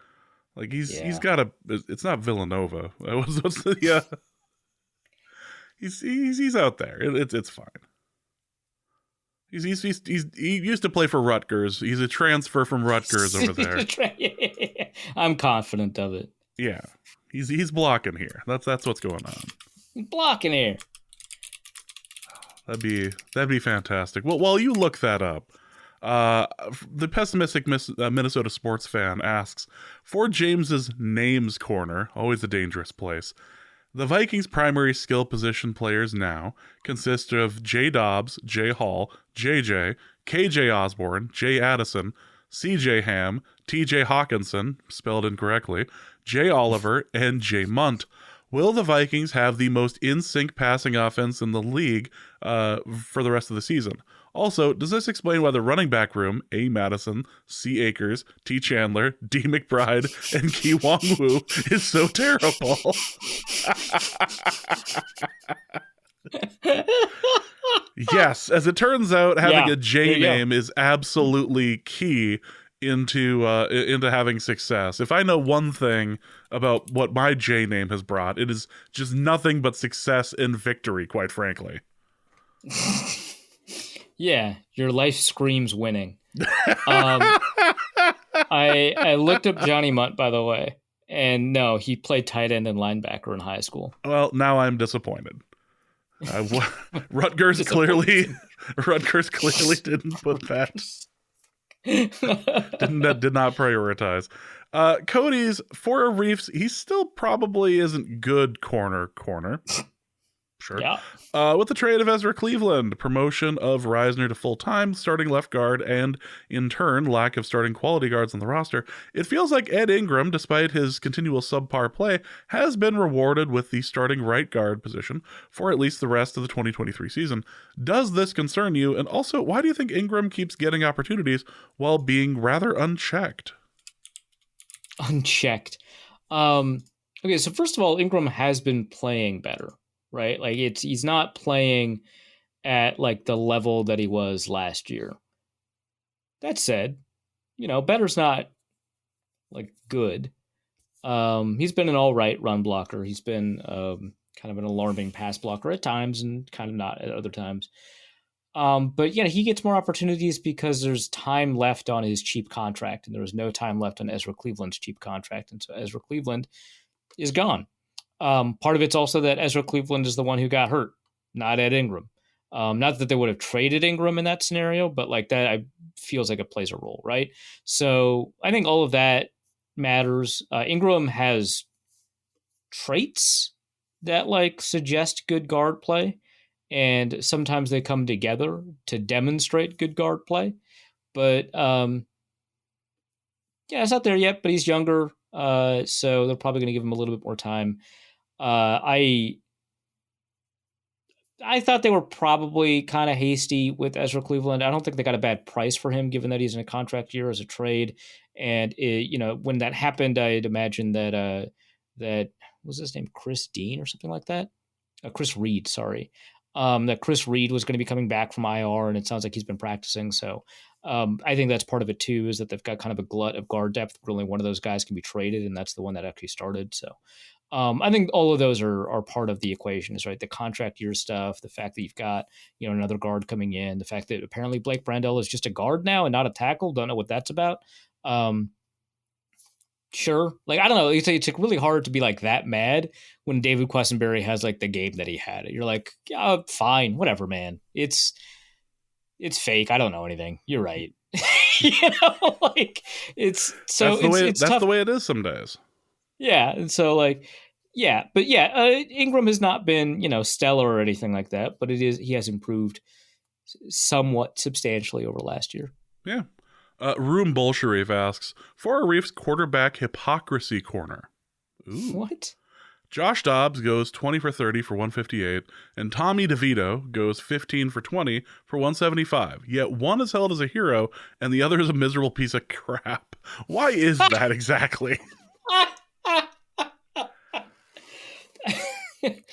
he's got a. It's not Villanova. What's the? Yeah. He's out there. It's fine. He used to play for Rutgers. He's a transfer from Rutgers over there. I'm confident of it. Yeah, he's blocking here. That's what's going on. He's blocking here. That'd be fantastic. Well, while you look that up, the pessimistic Minnesota sports fan asks, for James's names corner, always a dangerous place, the Vikings' primary skill position players now consist of J. Dobbs, J. Hall, JJ, KJ Osborne, J. Addison, CJ Ham, TJ Hawkinson, spelled incorrectly, J. Oliver, and J. Munt. Will the Vikings have the most in-sync passing offense in the league for the rest of the season? Also, does this explain why the running back room, A. Madison, C. Akers, T. Chandler, D. McBride, and Ki Wong Wu is so terrible? Yes, as it turns out, having a J name is absolutely key into having success. If I know one thing about what my J name has brought, it is just nothing but success and victory, quite frankly. Yeah, your life screams winning. I looked up Johnny Munt, by the way, and no, he played tight end and linebacker in high school. Well, now I'm disappointed. Rutgers clearly didn't put that. did not prioritize. Cody's for Reefs, he still probably isn't good corner. Sure. Yeah. With the trade of Ezra Cleveland, promotion of Reisner to full-time starting left guard, and in turn, lack of starting quality guards on the roster, it feels like Ed Ingram, despite his continual subpar play, has been rewarded with the starting right guard position for at least the rest of the 2023 season. Does this concern you? And also, why do you think Ingram keeps getting opportunities while being rather unchecked? Unchecked. Okay, so first of all, Ingram has been playing better. Right? He's not playing at the level that he was last year. That said, better's not like good. He's been an all right run blocker. He's been kind of an alarming pass blocker at times and kind of not at other times. But yeah, he gets more opportunities because there's time left on his cheap contract, and there was no time left on Ezra Cleveland's cheap contract, and so Ezra Cleveland is gone. Part of it's also that Ezra Cleveland is the one who got hurt, not Ed Ingram. Not that they would have traded Ingram in that scenario, but like that feels like it plays a role, right? So I think all of that matters. Ingram has traits that like suggest good guard play, and sometimes they come together to demonstrate good guard play. But yeah, it's not there yet. But he's younger, so they're probably going to give him a little bit more time. I thought they were probably kind of hasty with Ezra Cleveland. I don't think they got a bad price for him, given that he's in a contract year as a trade. And when that happened, I'd imagine that that was his name, Chris Dean or something like that. Chris Reed, sorry. That Chris Reed was going to be coming back from IR, and it sounds like he's been practicing. So I think that's part of it too, is that they've got kind of a glut of guard depth where only one of those guys can be traded, and that's the one that actually started. So I think all of those are part of the equation, is right. The contract year stuff, the fact that you've got another guard coming in, the fact that apparently Blake Brandel is just a guard now and not a tackle. Don't know what that's about. Sure, like I don't know. It's really hard to be like that mad when David Quessenberry has like the game that he had. You're like, yeah, fine, whatever, man. It's fake. I don't know anything. You're right. Like it's so that's tough. the way it is some days. Yeah, and so like, yeah, but yeah, Ingram has not been stellar or anything like that, but he has improved somewhat substantially over last year. Yeah. Room Bolsharif asks, for Arif's quarterback hypocrisy corner. Ooh. What? Josh Dobbs goes 20 for 30 for 158, and Tommy DeVito goes 15 for 20 for 175. Yet one is held as a hero, and the other is a miserable piece of crap. Why is that exactly?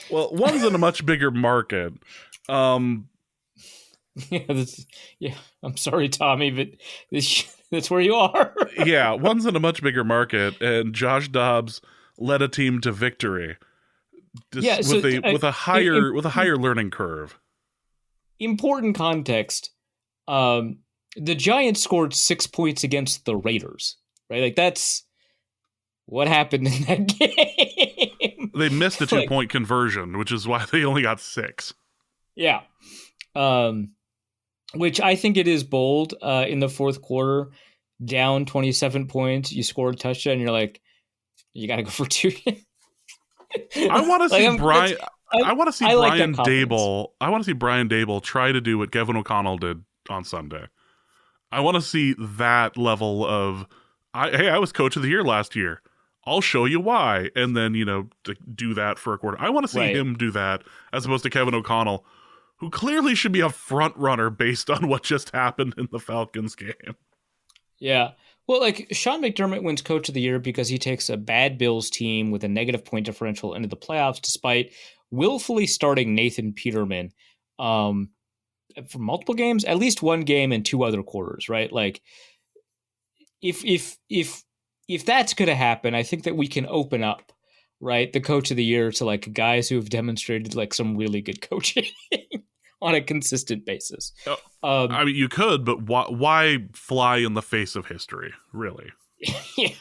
Well, one's in a much bigger market. Yeah, I'm sorry, Tommy, but that's where you are. Yeah, one's in a much bigger market, and Josh Dobbs led a team to victory. With a higher learning curve. Important context. The Giants scored 6 points against the Raiders, right? Like that's what happened in that game. They missed a 2-point conversion, which is why they only got 6. Yeah. Which I think it is bold in the fourth quarter, down 27 points. You scored a touchdown, and you're like, you got to go for 2. I want to see Brian. I want to see Brian Daboll. I want to see Brian Daboll try to do what Kevin O'Connell did on Sunday. I want to see that level of, hey, I was coach of the year last year. I'll show you why, and then to do that for a quarter. I want to see him do that as opposed to Kevin O'Connell, who clearly should be a front runner based on what just happened in the Falcons game. Yeah. Well, like Sean McDermott wins Coach of the Year because he takes a bad Bills team with a negative point differential into the playoffs, despite willfully starting Nathan Peterman for multiple games, at least one game and 2 other quarters, right? Like, if that's going to happen, I think that we can open up, right, the Coach of the Year to like guys who have demonstrated like some really good coaching on a consistent basis. I mean, you could, but why fly in the face of history, really? Yeah.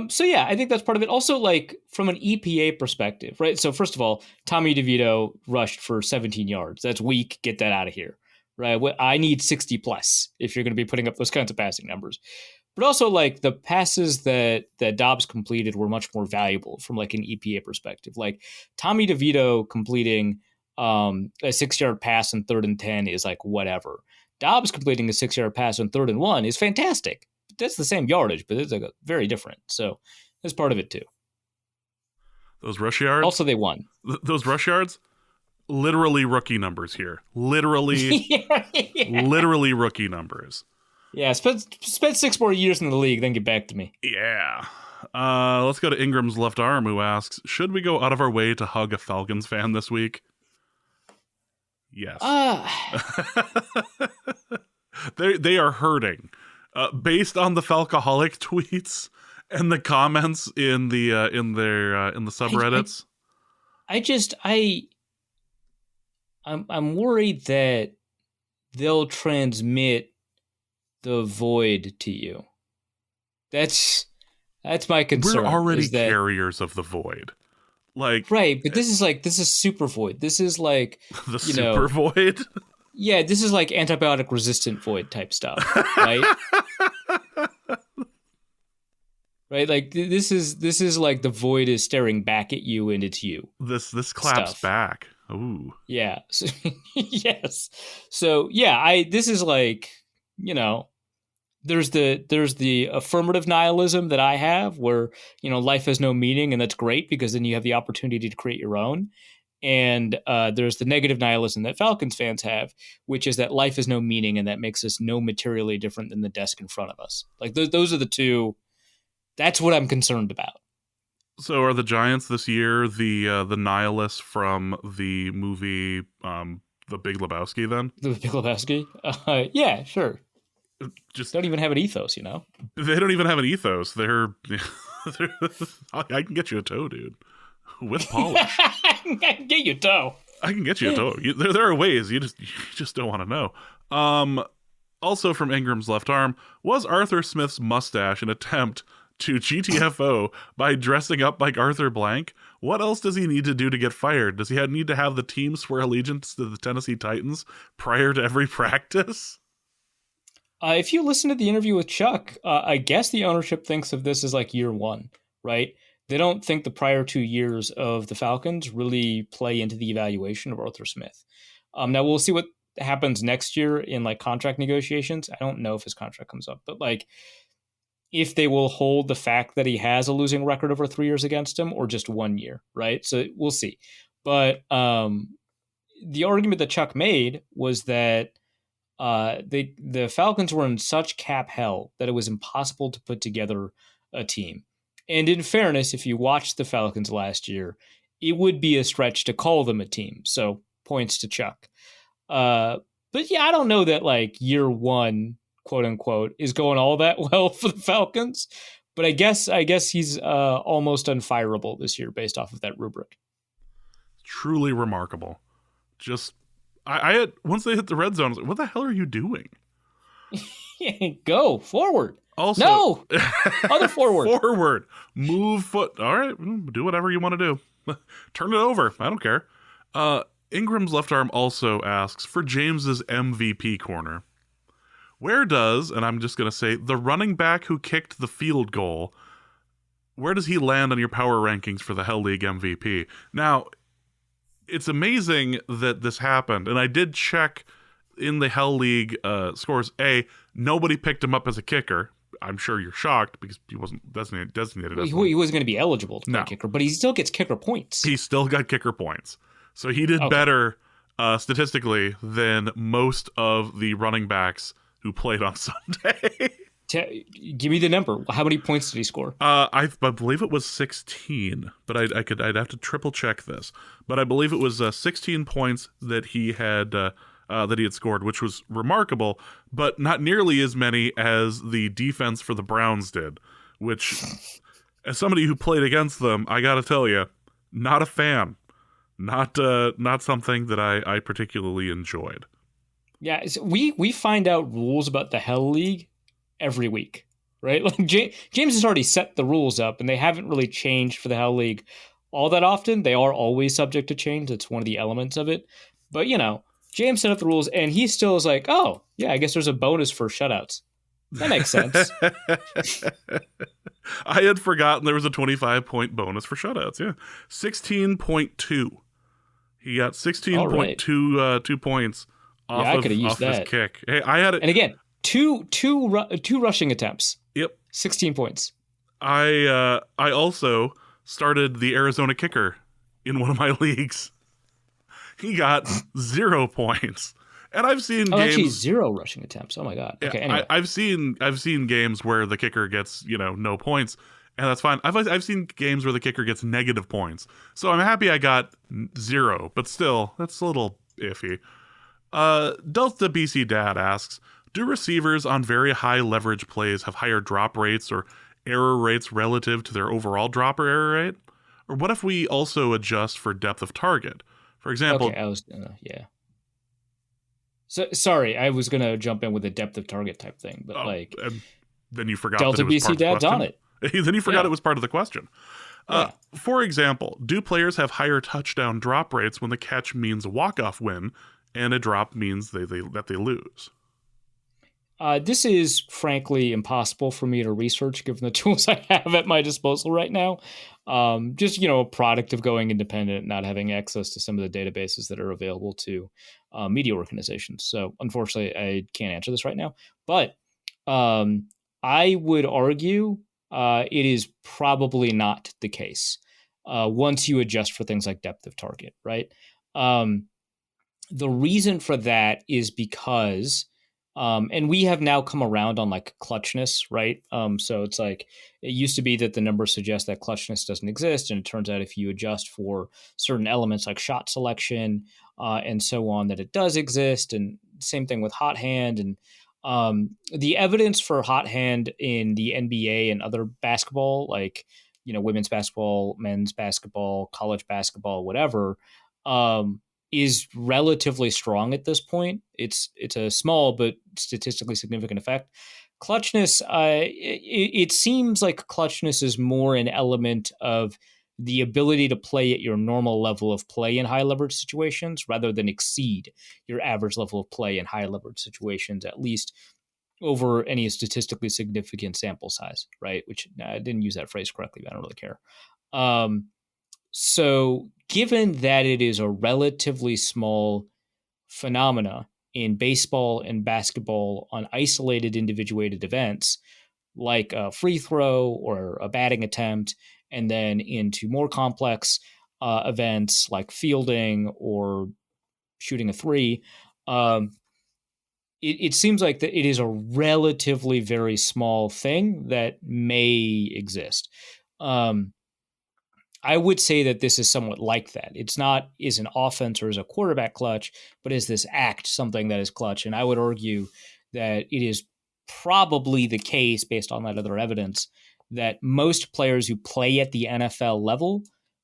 So yeah, I think that's part of it. Also, like from an EPA perspective, right? So first of all, Tommy DeVito rushed for 17 yards. That's weak. Get that out of here, right? I need 60 plus if you're going to be putting up those kinds of passing numbers. But also, like the passes that Dobbs completed were much more valuable from like an EPA perspective. Like Tommy DeVito completing a 6-yard pass in 3rd and 10 is like whatever. Dobbs completing a 6-yard pass in 3rd and 1 is fantastic. That's the same yardage, but it's like very different. So that's part of it too. Those rush yards. Also, they won. Those rush yards, literally rookie numbers here. Literally rookie numbers. Yeah, spend 6 more years in the league, then get back to me. Yeah. Let's go to Ingram's left arm, who asks, should we go out of our way to hug a Falcons fan this week? Yes. They are hurting. Based on the Falcoholic tweets and the comments in the subreddits. I'm worried that they'll transmit the void to you. That's my concern. We're already carriers of the void. Like, right, but this is super void. This is like the super void. Yeah, this is like antibiotic resistant void type stuff, right? Right, like this is like the void is staring back at you and it's you. This claps stuff. back. Ooh. Yeah. So, yes. So yeah, this is like, there's the affirmative nihilism that I have where, life has no meaning, and that's great because then you have the opportunity to create your own. And there's the negative nihilism that Falcons fans have, which is that life has no meaning and that makes us no materially different than the desk in front of us. Like those are the two. That's what I'm concerned about. So are the Giants this year the nihilists from the movie The Big Lebowski then? The Big Lebowski? Yeah, sure. Just don't even have an ethos, They don't even have an ethos. They're I can get you a toe, dude. With polish. I can get you a toe. I can get you a toe. There are ways. You just don't want to know. Also from Ingram's left arm, was Arthur Smith's mustache an attempt to GTFO by dressing up like Arthur Blank? What else does he need to do to get fired? Does he need to have the team swear allegiance to the Tennessee Titans prior to every practice? If you listen to the interview with Chuck, I guess the ownership thinks of this as like year one, right? They don't think the prior 2 years of the Falcons really play into the evaluation of Arthur Smith. Now we'll see what happens next year in like contract negotiations. I don't know if his contract comes up, but like if they will hold the fact that he has a losing record over 3 years against him or just 1 year, right? So we'll see. But the argument that Chuck made was that the Falcons were in such cap hell that it was impossible to put together a team. And in fairness, if you watched the Falcons last year, it would be a stretch to call them a team. So points to Chuck. But yeah, I don't know that like year one, quote unquote, is going all that well for the Falcons. But I guess he's almost unfireable this year based off of that rubric. Truly remarkable. Just I had once they hit the red zone, I was like, what the hell are you doing? Go forward. Also, no, other forward. Forward. Move foot. All right, do whatever you want to do. Turn it over. I don't care. Ingram's left arm also asks for James's MVP corner. Where does, and I'm just going to say, the running back who kicked the field goal, where does he land on your power rankings for the Hell League MVP? Now, it's amazing that this happened, and I did check in the Hell League scores. Nobody picked him up as a kicker. I'm sure you're shocked because he wasn't designated as one. He wasn't going to be eligible to play kicker, but he still gets kicker points. He still got kicker points. So he did better statistically than most of the running backs who played on Sunday. Give me the number. How many points did he score? I believe it was 16, but I'd have to triple check this. But I believe it was 16 points that he had scored, which was remarkable, but not nearly as many as the defense for the Browns did, which, as somebody who played against them, I got to tell you, not a fan. Not something that I particularly enjoyed. Yeah, so we find out rules about the Hell League every week, right? Like James has already set the rules up, and they haven't really changed for the Hell League all that often. They are always subject to change. It's one of the elements of it. But, James set up the rules, and he still is like, oh, yeah, I guess there's a bonus for shutouts. That makes sense. I had forgotten there was a 25-point bonus for shutouts, yeah. 16.2. He got 16.2 points off his kick. Hey, I had it. And again, two rushing attempts. Yep. 16 points. I also started the Arizona kicker in one of my leagues. He got 0 points. And I've seen games actually 0 rushing attempts. Oh my god. Okay, anyway. I've seen games where the kicker gets, no points, and that's fine. I've seen games where the kicker gets negative points. So I'm happy I got 0, but still, that's a little iffy. Delta BC Dad asks, Do receivers on very high leverage plays have higher drop rates or error rates relative to their overall drop or error rate? Or what if we also adjust for depth of target? For example, Okay, I was yeah. So sorry, I was gonna jump in with a depth of target type thing, but like and then you forgot Delta that it was BC part of the Dad's question. on it. Then you forgot Yeah. it was part of the question. Yeah. For example, do players have higher touchdown drop rates when the catch means a walk-off win and a drop means that they lose? This is frankly impossible for me to research given the tools I have at my disposal right now. Just, a product of going independent, not having access to some of the databases that are available to media organizations. So unfortunately, I can't answer this right now. But I would argue it is probably not the case once you adjust for things like depth of target, right? The reason for that is because and we have now come around on like clutchness, right? So it's like it used to be that the numbers suggest that clutchness doesn't exist, and it turns out if you adjust for certain elements like shot selection and so on, that it does exist. And same thing with hot hand. And the evidence for hot hand in the NBA and other basketball, like women's basketball, men's basketball, college basketball, whatever. Is relatively strong at this point. It's a small but statistically significant effect. Clutchness, it seems like clutchness is more an element of the ability to play at your normal level of play in high leverage situations rather than exceed your average level of play in high leverage situations, at least over any statistically significant sample size, right? Which I didn't use that phrase correctly, but I don't really care. So given that it is a relatively small phenomena in baseball and basketball on isolated individuated events like a free throw or a batting attempt, and then into more complex events like fielding or shooting a three, it seems like that it is a relatively very small thing that may exist. I would say that this is somewhat like that. It's not is an offense or is a quarterback clutch, but is this act something that is clutch? And I would argue that it is probably the case, based on that other evidence, that most players who play at the NFL level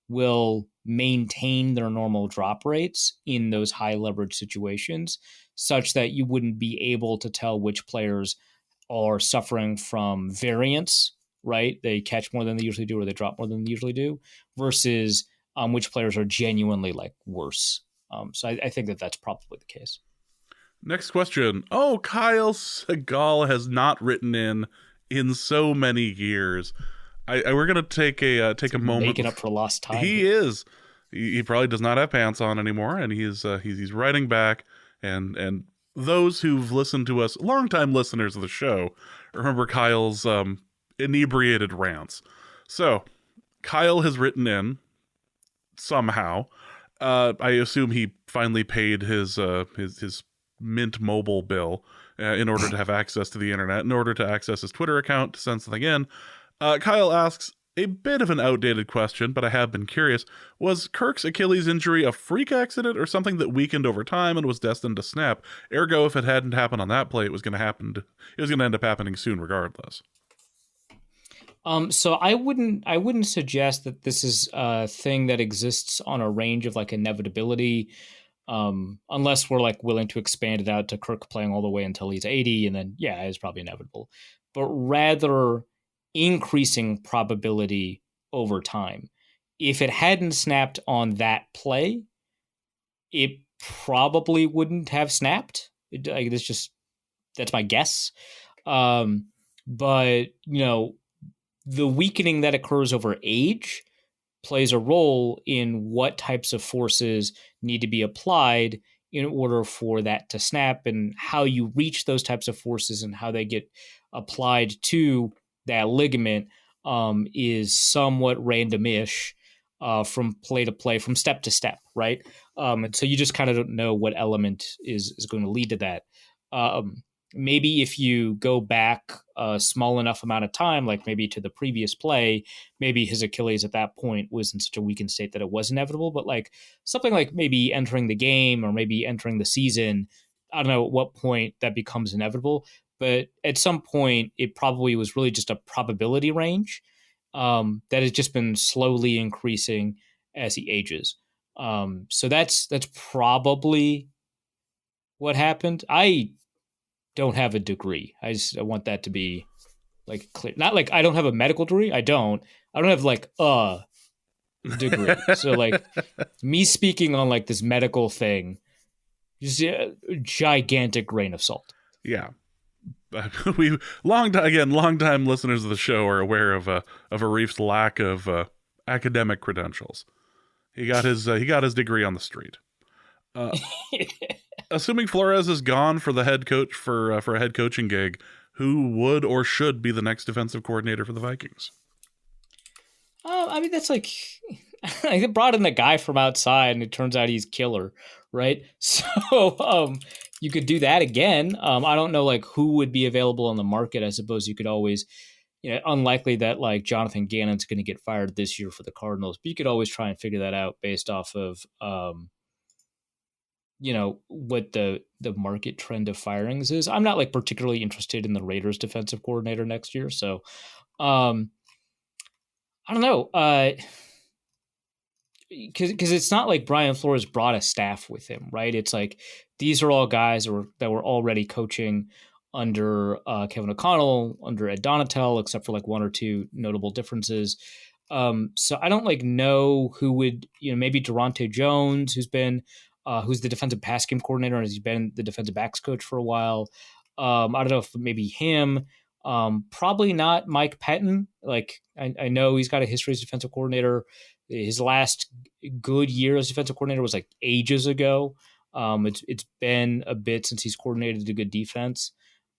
will maintain their normal drop rates in those high leverage situations, such that you wouldn't be able to tell which players are suffering from variance, right? They catch more than they usually do, or they drop more than they usually do, versus which players are genuinely like worse. So I think that that's probably the case. Next question. Oh, Kyle Segal has not written in so many years. We're gonna take a moment. Making up for lost time. He is. He probably does not have pants on anymore, and he's writing back. And those who've listened to us, longtime listeners of the show, remember Kyle's inebriated rants. So Kyle has written in somehow. I assume he finally paid his Mint Mobile bill in order to have access to the internet, in order to access his Twitter account to send something in. Kyle asks a bit of an outdated question, but I have been curious. Was Kirk's Achilles injury a freak accident or something that weakened over time and was destined to snap? Ergo, if it hadn't happened on that play, it was going to end up happening soon regardless. So I wouldn't suggest that this is a thing that exists on a range of like inevitability, unless we're like willing to expand it out to Kirk playing all the way until he's 80, and then yeah, it's probably inevitable. But rather increasing probability over time. If it hadn't snapped on that play, it probably wouldn't have snapped. That's my guess. But the weakening that occurs over age plays a role in what types of forces need to be applied in order for that to snap, and how you reach those types of forces and how they get applied to that ligament is somewhat randomish from play to play, from step to step, right? And so you just kind of don't know what element is going to lead to that. Maybe if you go back a small enough amount of time, like maybe to the previous play, maybe his Achilles at that point was in such a weakened state that it was inevitable. But like something like maybe entering the game or maybe entering the season, I don't know at what point that becomes inevitable, but at some point it probably was really just a probability range that has just been slowly increasing as he ages. So that's probably what happened. I don't have a degree. I want that to be like clear. Not like I don't have a medical degree. I don't have like a degree. So like me speaking on like this medical thing is a gigantic grain of salt. Yeah. We long time listeners of the show are aware of Arif's lack of academic credentials. He got his degree on the street. Assuming Flores is gone for the head coach for a head coaching gig, who would or should be the next defensive coordinator for the Vikings? I mean, that's like I brought in a guy from outside, and it turns out he's killer, right? So you could do that again. I don't know like who would be available on the market. I suppose you could always, unlikely that like Jonathan Gannon's going to get fired this year for the Cardinals, but you could always try and figure that out based off of what the market trend of firings is. I'm not like particularly interested in the Raiders defensive coordinator next year, so I don't know, because it's not like Brian Flores brought a staff with him, right? It's like these are all guys that were already coaching under Kevin O'Connell, under Ed Donatel, except for like one or two notable differences. So I don't like know who would, maybe Durante Jones, who's the defensive pass game coordinator, and he's been the defensive backs coach for a while. I don't know if maybe him. Probably not Mike Pettin. Like I know he's got a history as defensive coordinator. His last good year as defensive coordinator was like ages ago. It's been a bit since he's coordinated a good defense.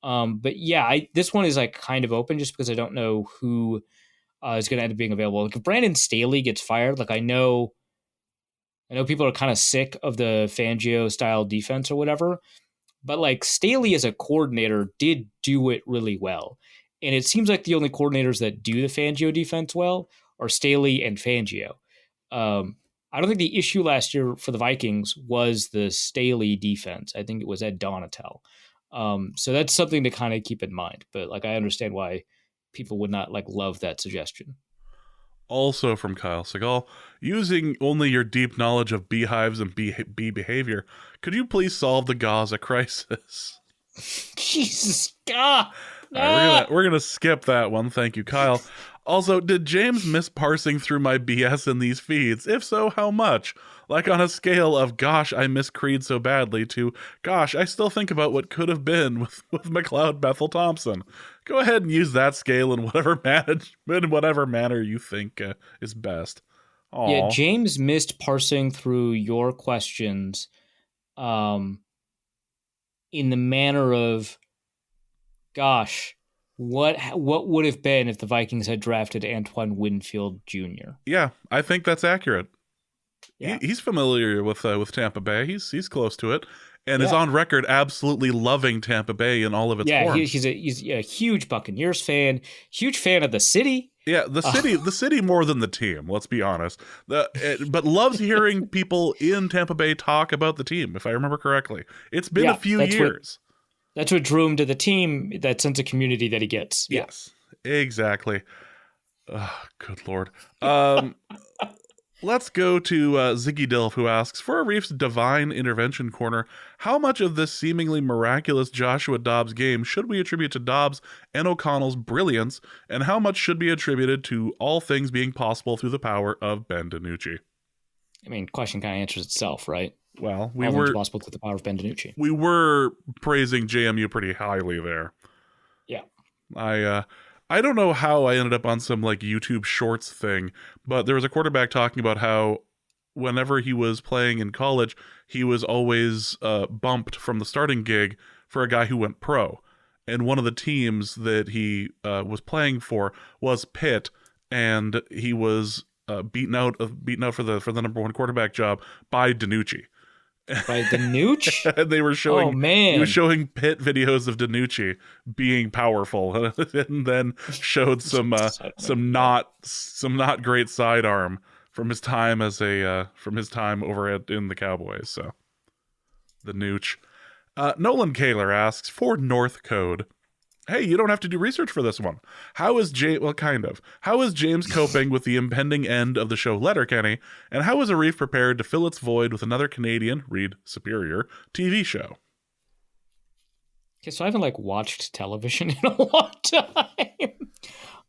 But yeah, this one is like kind of open just because I don't know who is going to end up being available. Like if Brandon Staley gets fired, like I know people are kind of sick of the Fangio style defense or whatever. But like Staley as a coordinator did do it really well. And it seems like the only coordinators that do the Fangio defense well are Staley and Fangio. I don't think the issue last year for the Vikings was the Staley defense. I think it was Ed Donatel. So that's something to kind of keep in mind. But like I understand why people would not like love that suggestion. Also from Kyle Segal, using only your deep knowledge of beehives and bee behavior, could you please solve the Gaza crisis? Jesus God. All right, we're gonna skip that one. Thank you, Kyle. Also, did James miss parsing through my BS in these feeds? If so, how much? Like on a scale of gosh, I miss Creed so badly to gosh, I still think about what could have been with McLeod Bethel Thompson. Go ahead and use that scale in whatever manner you think is best. Aww. Yeah, James missed parsing through your questions in the manner of gosh, what would have been if the Vikings had drafted Antoine Winfield Jr.? Yeah, I think that's accurate. Yeah. He's familiar with Tampa Bay. He's close to it, and is on record absolutely loving Tampa Bay in all of its forms. He's a huge Buccaneers fan, huge fan of the city. Yeah, the city more than the team. Let's be honest. But loves hearing people in Tampa Bay talk about the team. If I remember correctly, it's been a few years. That's what drew him to the team. That sense of community that he gets. Yes, exactly. Good Lord. Let's go to Ziggy Dilf, who asks, for Arif's divine intervention corner, how much of this seemingly miraculous Joshua Dobbs game should we attribute to Dobbs and O'Connell's brilliance, and how much should be attributed to all things being possible through the power of Ben DiNucci? I mean, question kind of answers itself, right? Well, all things possible through the power of Ben DiNucci. We were praising JMU pretty highly there. Yeah. I don't know how I ended up on some like YouTube Shorts thing, but there was a quarterback talking about how whenever he was playing in college, he was always bumped from the starting gig for a guy who went pro. And one of the teams that he was playing for was Pitt, and he was beaten out for the number one quarterback job by DiNucci. By DiNucci? And they were showing. Oh man! He was showing Pitt videos of DiNucci being powerful, and then showed some not great sidearm from his time over in the Cowboys. So the Nooch. Nolan Kaler asks, for North Code, hey, you don't have to do research for this one. How is How is James coping with the impending end of the show Letterkenny, and how is Arif prepared to fill its void with another Canadian, read Superior, TV show? Okay, so I haven't watched television in a long time.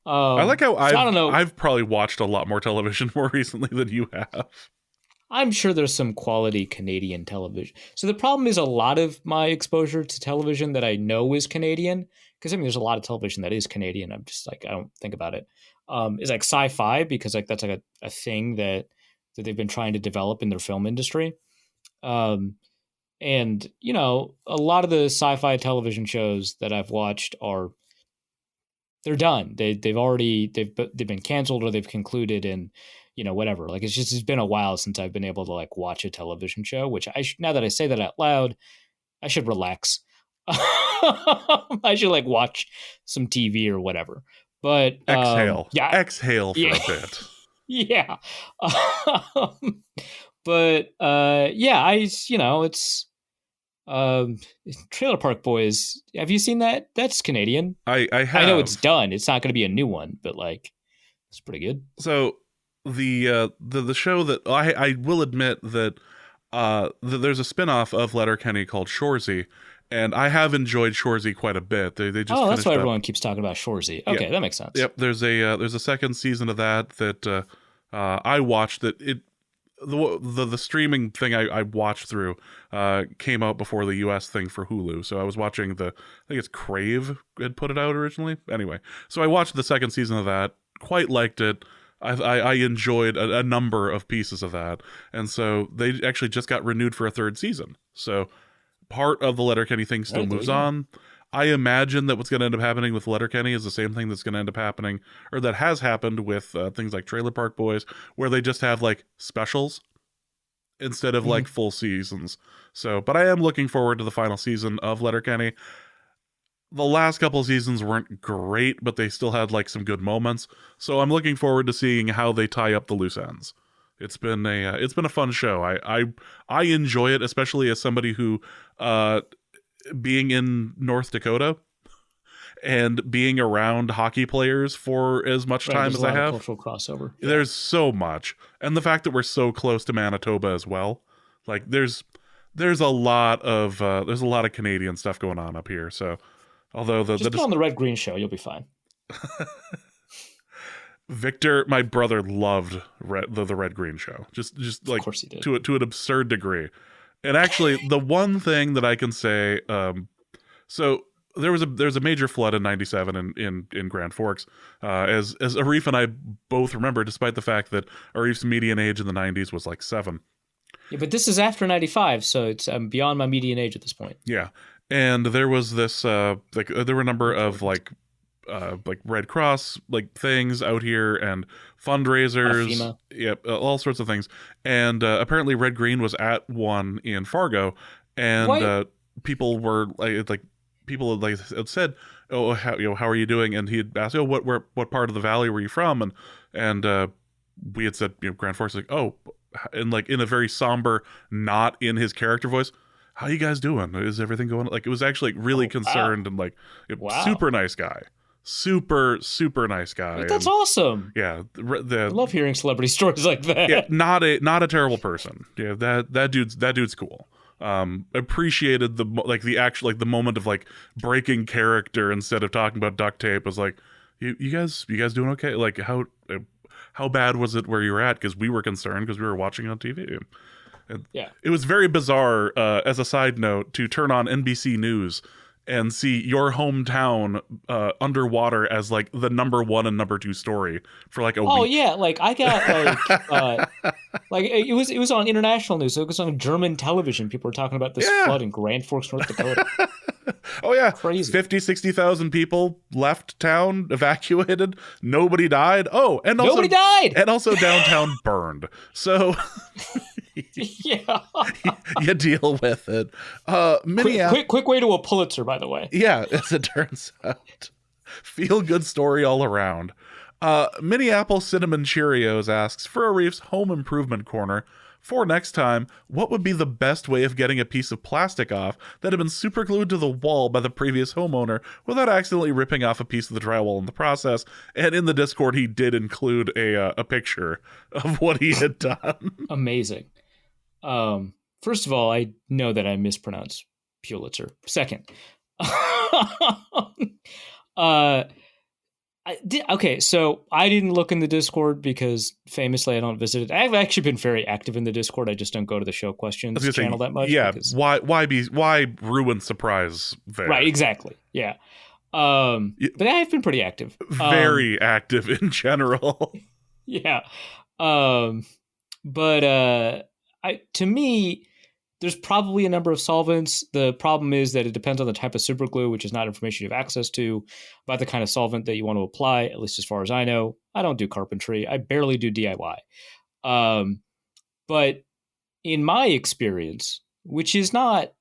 I like how I don't know. I've probably watched a lot more television more recently than you have. I'm sure there's some quality Canadian television. So the problem is a lot of my exposure to television that I know is Canadian, because there's a lot of television that is Canadian. I'm just I don't think about it. Is sci-fi, because that's a thing that they've been trying to develop in their film industry. And a lot of the sci-fi television shows that I've watched they're done. They've been canceled or they've concluded, and whatever. It's been a while since I've been able to watch a television show, which now that I say that out loud, I should relax. I should watch some TV or whatever. But exhale for a bit. Yeah. It's Trailer Park Boys. Have you seen that? That's Canadian. I have. I know it's done. It's not going to be a new one, but it's pretty good. So the show that I will admit that there's a spin-off of Letterkenny called Shoresy, and I have enjoyed Shoresy quite a bit. They just that's why everyone keeps talking about Shoresy. Okay, yeah. That makes sense. Yep, there's a second season of that I watched. That the streaming thing I watched through came out before the US thing for Hulu, so I was watching I think it's Crave had put it out originally. Anyway, so I watched the second season of that, quite liked it. I enjoyed a number of pieces of that, and so they actually just got renewed for a third season. So part of the Letterkenny thing still moves on. I imagine that what's going to end up happening with Letterkenny is the same thing that's going to end up happening, or that has happened with things like Trailer Park Boys, where they just have specials instead of full seasons. So, but I am looking forward to the final season of Letterkenny. The last couple of seasons weren't great, but they still had some good moments. So I'm looking forward to seeing how they tie up the loose ends. It's been a fun show. I enjoy it, especially as somebody who, being in North Dakota and being around hockey players for as much time as I have. Cultural crossover. Yeah. There's so much, and the fact that we're so close to Manitoba as well. There's a lot of Canadian stuff going on up here. So. Although just put on the Red Green Show, you'll be fine. Victor, my brother, loved the Red Green Show. Just of course he did. to an absurd degree. And actually, the one thing that I can say, so there was a major flood in '97 in Grand Forks, as Arif and I both remember, despite the fact that Arif's median age in the '90s was 7. Yeah, but this is after '95, so it's beyond my median age at this point. Yeah. And there was this there were a number of Red Cross things out here and fundraisers, yep, all sorts of things. And apparently Red Green was at one in Fargo, and people were people had said, "Oh, how are you doing?" And he had asked, "Oh, what part of the valley were you from?" And we had said, Grand Forks, oh, and in a very somber, not in his character voice, how you guys doing? Is everything going? It was actually really concerned. Wow. And super nice guy, super nice guy. That's awesome. Yeah, I love hearing celebrity stories like that. Yeah, not a terrible person. Yeah, that dude's cool. Appreciated the moment of breaking character instead of talking about duct tape. Was you guys doing okay? How bad was it where you were at? Because we were concerned because we were watching on TV. Yeah, it was very bizarre, as a side note, to turn on NBC News and see your hometown underwater as the number 1 and number 2 story for a week. Oh yeah, I got it was on international news. So it was on German television. People were talking about this flood in Grand Forks, North Dakota. Oh yeah, crazy. 50,000-60,000 people left town, evacuated. Nobody died. Oh, and also nobody died. And also downtown burned. So yeah, you deal with it. Quick way to a Pulitzer, by the way. Yeah, as it turns out. Feel good story all around. Minneapolis Cinnamon Cheerios asks, for Arif's home improvement corner, For next time, what would be the best way of getting a piece of plastic off that had been superglued to the wall by the previous homeowner without accidentally ripping off a piece of the drywall in the process? And in the Discord, he did include a picture of what he had done. Amazing. First of all, I know that I mispronounced Pulitzer. Second, okay, so I didn't look in the Discord because famously I don't visit it. I've actually been very active in the Discord. I just don't go to the show questions channel that much. Yeah, why ruin surprise there? Right, exactly. Yeah. But I've been pretty active. Very active in general. Yeah. But to me, there's probably a number of solvents. The problem is that it depends on the type of super glue, which is not information you have access to, about the kind of solvent that you want to apply, at least as far as I know. I don't do carpentry. I barely do DIY. But in my experience, which is not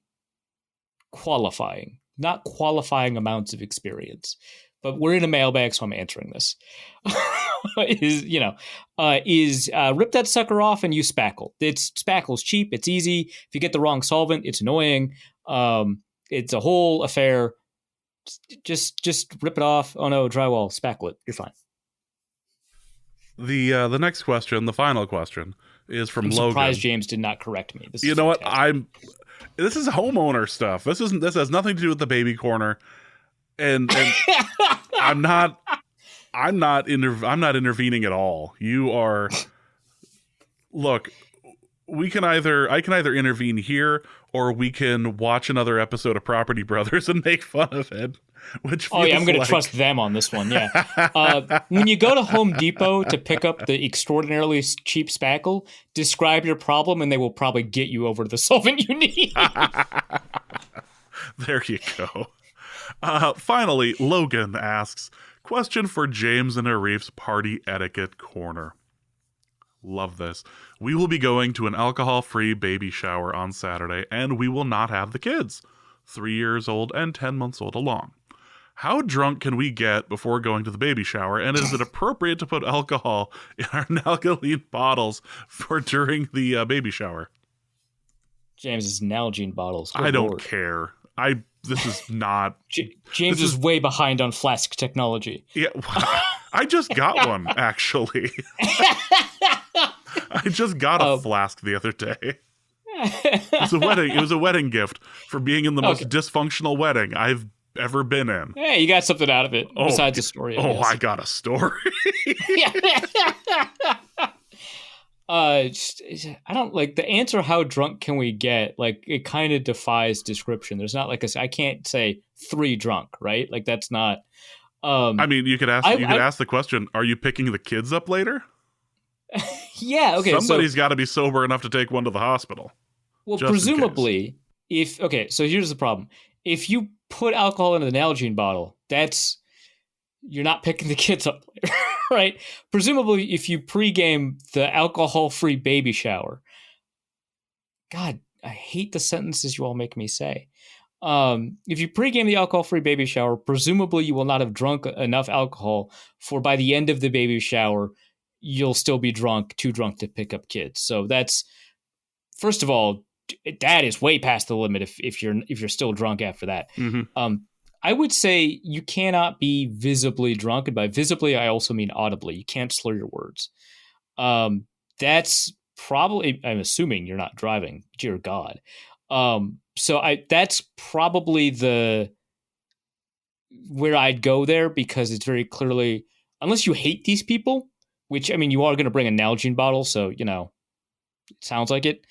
qualifying amounts of experience, but we're in a mailbag, so I'm answering this. is rip that sucker off and use spackle. Spackle's cheap. It's easy. If you get the wrong solvent, it's annoying. It's a whole affair. Just rip it off. Oh no, drywall, spackle it. You're fine. The next question, the final question, is from Logan. I'm surprised James did not correct me. You know fantastic. This is homeowner stuff. This has nothing to do with the baby corner, and I'm not intervening at all. You are. Look, I can either intervene here, or we can watch another episode of Property Brothers and make fun of it. I'm going to trust them on this one. Yeah. When you go to Home Depot to pick up the extraordinarily cheap spackle, describe your problem, and they will probably get you over to the solvent you need. There you go. Finally, Logan asks, question for James and Arif's Party Etiquette Corner. Love this. We will be going to an alcohol-free baby shower on Saturday, and we will not have the kids, 3 years old and 10 months old, along. How drunk can we get before going to the baby shower, and is it appropriate to put alcohol in our Nalgene bottles for during the baby shower? James is Nalgene bottles. Good I don't Lord. care. This is not... James is way behind on flask technology. Yeah, I just got one, actually. I just got a flask the other day. It was a wedding gift for being in the most dysfunctional wedding I've ever been in. Hey, you got something out of it besides a story. I got a story. I don't like the answer. How drunk can we get? Like, it kind of defies description. There's not I can't say 3 drunk, right? Like, that's not. I mean, you could ask the question: are you picking the kids up later? Yeah. Okay. Somebody's got to be sober enough to take one to the hospital. Well, presumably, so here's the problem: if you put alcohol into the Nalgene bottle, you're not picking the kids up later. Right? Presumably, if you pregame the alcohol-free baby shower, God, I hate the sentences you all make me say. If you pregame the alcohol-free baby shower, presumably you will not have drunk enough alcohol for by the end of the baby shower, you'll still be too drunk to pick up kids. So that's, first of all, that is way past the limit if you're still drunk after that. Mm-hmm. I would say you cannot be visibly drunk, and by visibly, I also mean audibly. You can't slur your words. That's probably, I'm assuming you're not driving, dear God. That's probably where I'd go there, because it's very clearly, unless you hate these people, which, I mean, you are going to bring a Nalgene bottle, so, it sounds like it.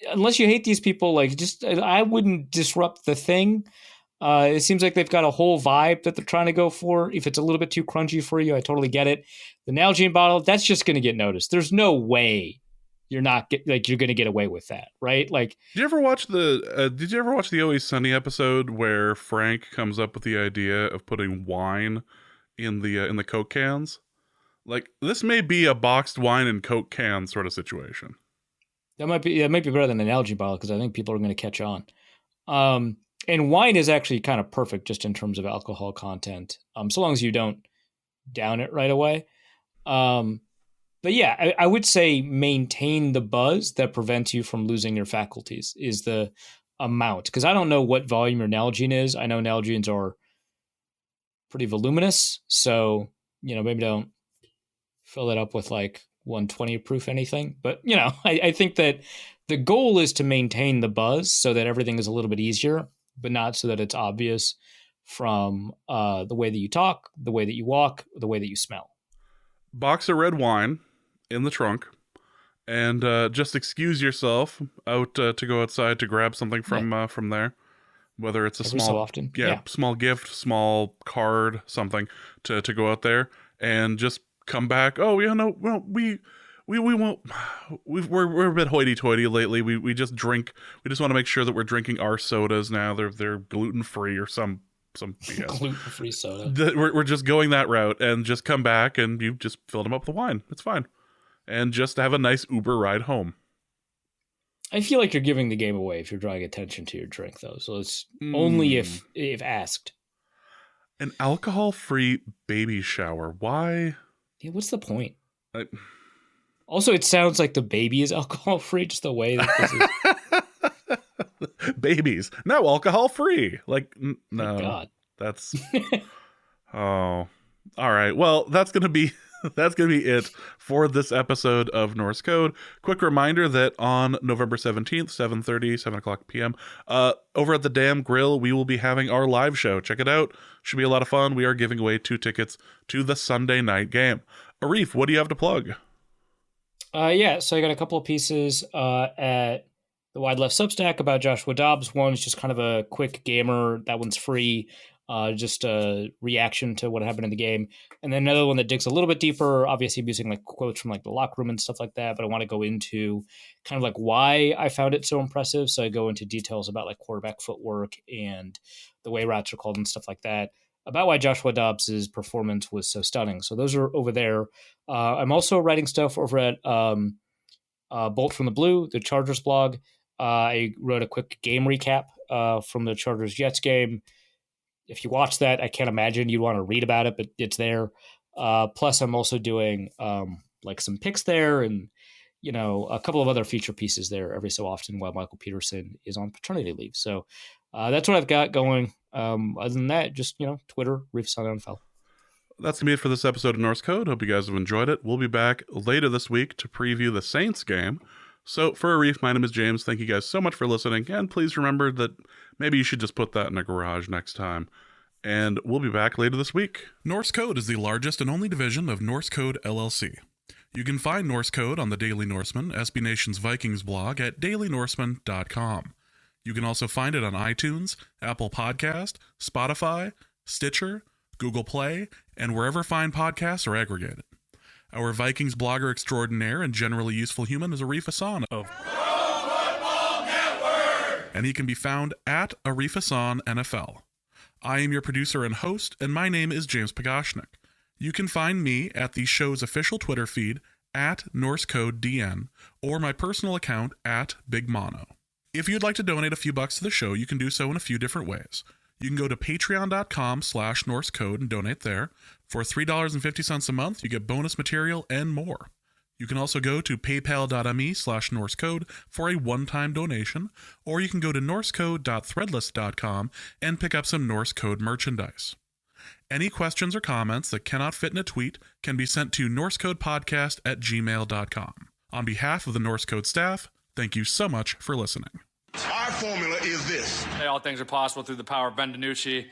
Unless you hate these people, I wouldn't disrupt the thing. It seems like they've got a whole vibe that they're trying to go for. If it's a little bit too crunchy for you, I totally get it. The Nalgene bottle, that's just going to get noticed. There's no way you're going to get away with that, right? Like, did you ever watch the Always Sunny episode where Frank comes up with the idea of putting wine in the Coke cans? Like, this may be a boxed wine and Coke can sort of situation. That might be better than an Nalgene bottle, because I think people are going to catch on. And wine is actually kind of perfect just in terms of alcohol content, so long as you don't down it right away. But yeah, I would say maintain the buzz that prevents you from losing your faculties is the amount. Because I don't know what volume your Nalgene is. I know Nalgenes are pretty voluminous. So, maybe don't fill it up with like 120 proof anything. But, I think that the goal is to maintain the buzz so that everything is a little bit easier, but not so that it's obvious from the way that you talk, the way that you walk, the way that you smell. Box of red wine in the trunk, and just excuse yourself out to go outside to grab something from there, whether it's a Every small, so often. small gift, small card, something to go out there and just come back. Oh yeah, no, well we won't. We're a bit hoity-toity lately. We just drink. We just want to make sure that we're drinking our sodas now. They're gluten-free or some BS. Gluten-free soda. We're just going that route and just come back and you just filled them up with wine. It's fine. And just have a nice Uber ride home. I feel like you're giving the game away if you're drawing attention to your drink, though. So it's only if asked. An alcohol-free baby shower. Why? Yeah, what's the point? Also, it sounds like the baby is alcohol-free, just the way that this is. Babies. No, alcohol-free. Like, no. Thank God. That's... Oh. All right. Well, that's going to be it for this episode of Norse Code. Quick reminder that on November 17th, 7 o'clock p.m., over at the Damn Grill, we will be having our live show. Check it out. Should be a lot of fun. We are giving away 2 tickets to the Sunday night game. Arif, what do you have to plug? So I got a couple of pieces at the Wide Left Substack about Joshua Dobbs. One's just kind of a quick gamer. That one's free. Just a reaction to what happened in the game. And then another one that digs a little bit deeper. Obviously, I'm using like quotes from like the locker room and stuff like that, but I want to go into kind of like why I found it so impressive. So I go into details about like quarterback footwork and the way routes are called and stuff like that, about why Joshua Dobbs' performance was so stunning. So those are over there. I'm also writing stuff over at Bolt from the Blue, the Chargers blog. I wrote a quick game recap from the Chargers-Jets game. If you watch that, I can't imagine you'd want to read about it, but it's there. Plus, I'm also doing like some picks there and, a couple of other feature pieces there every so often while Michael Peterson is on paternity leave. So that's what I've got going. Other than that, just, Twitter, Reefs on NFL. That's going to be it for this episode of Norse Code. Hope you guys have enjoyed it. We'll be back later this week to preview the Saints game. So for Arif, my name is James. Thank you guys so much for listening. And please remember that maybe you should just put that in a garage next time. And we'll be back later this week. Norse Code is the largest and only division of Norse Code LLC. You can find Norse Code on the Daily Norseman, SB Nation's Vikings blog at dailynorseman.com. You can also find it on iTunes, Apple Podcast, Spotify, Stitcher, Google Play, and wherever fine podcasts are aggregated. Our Vikings blogger extraordinaire and generally useful human is Arif Hassan of Pro Football Network, and he can be found at Arif Hassan NFL. I am your producer and host, and my name is James Pagashnik. You can find me at the show's official Twitter feed at NorseCodeDN or my personal account at Big Mono. If you'd like to donate a few bucks to the show, you can do so in a few different ways. You can go to patreon.com/NorseCode and donate there. For $3.50 a month, you get bonus material and more. You can also go to paypal.me/NorseCode for a one-time donation, or you can go to norsecode.threadless.com and pick up some Norse Code merchandise. Any questions or comments that cannot fit in a tweet can be sent to norsecodepodcast@gmail.com. On behalf of the Norse Code staff, thank you so much for listening. Our formula is this. Hey, all things are possible through the power of Ben DiNucci.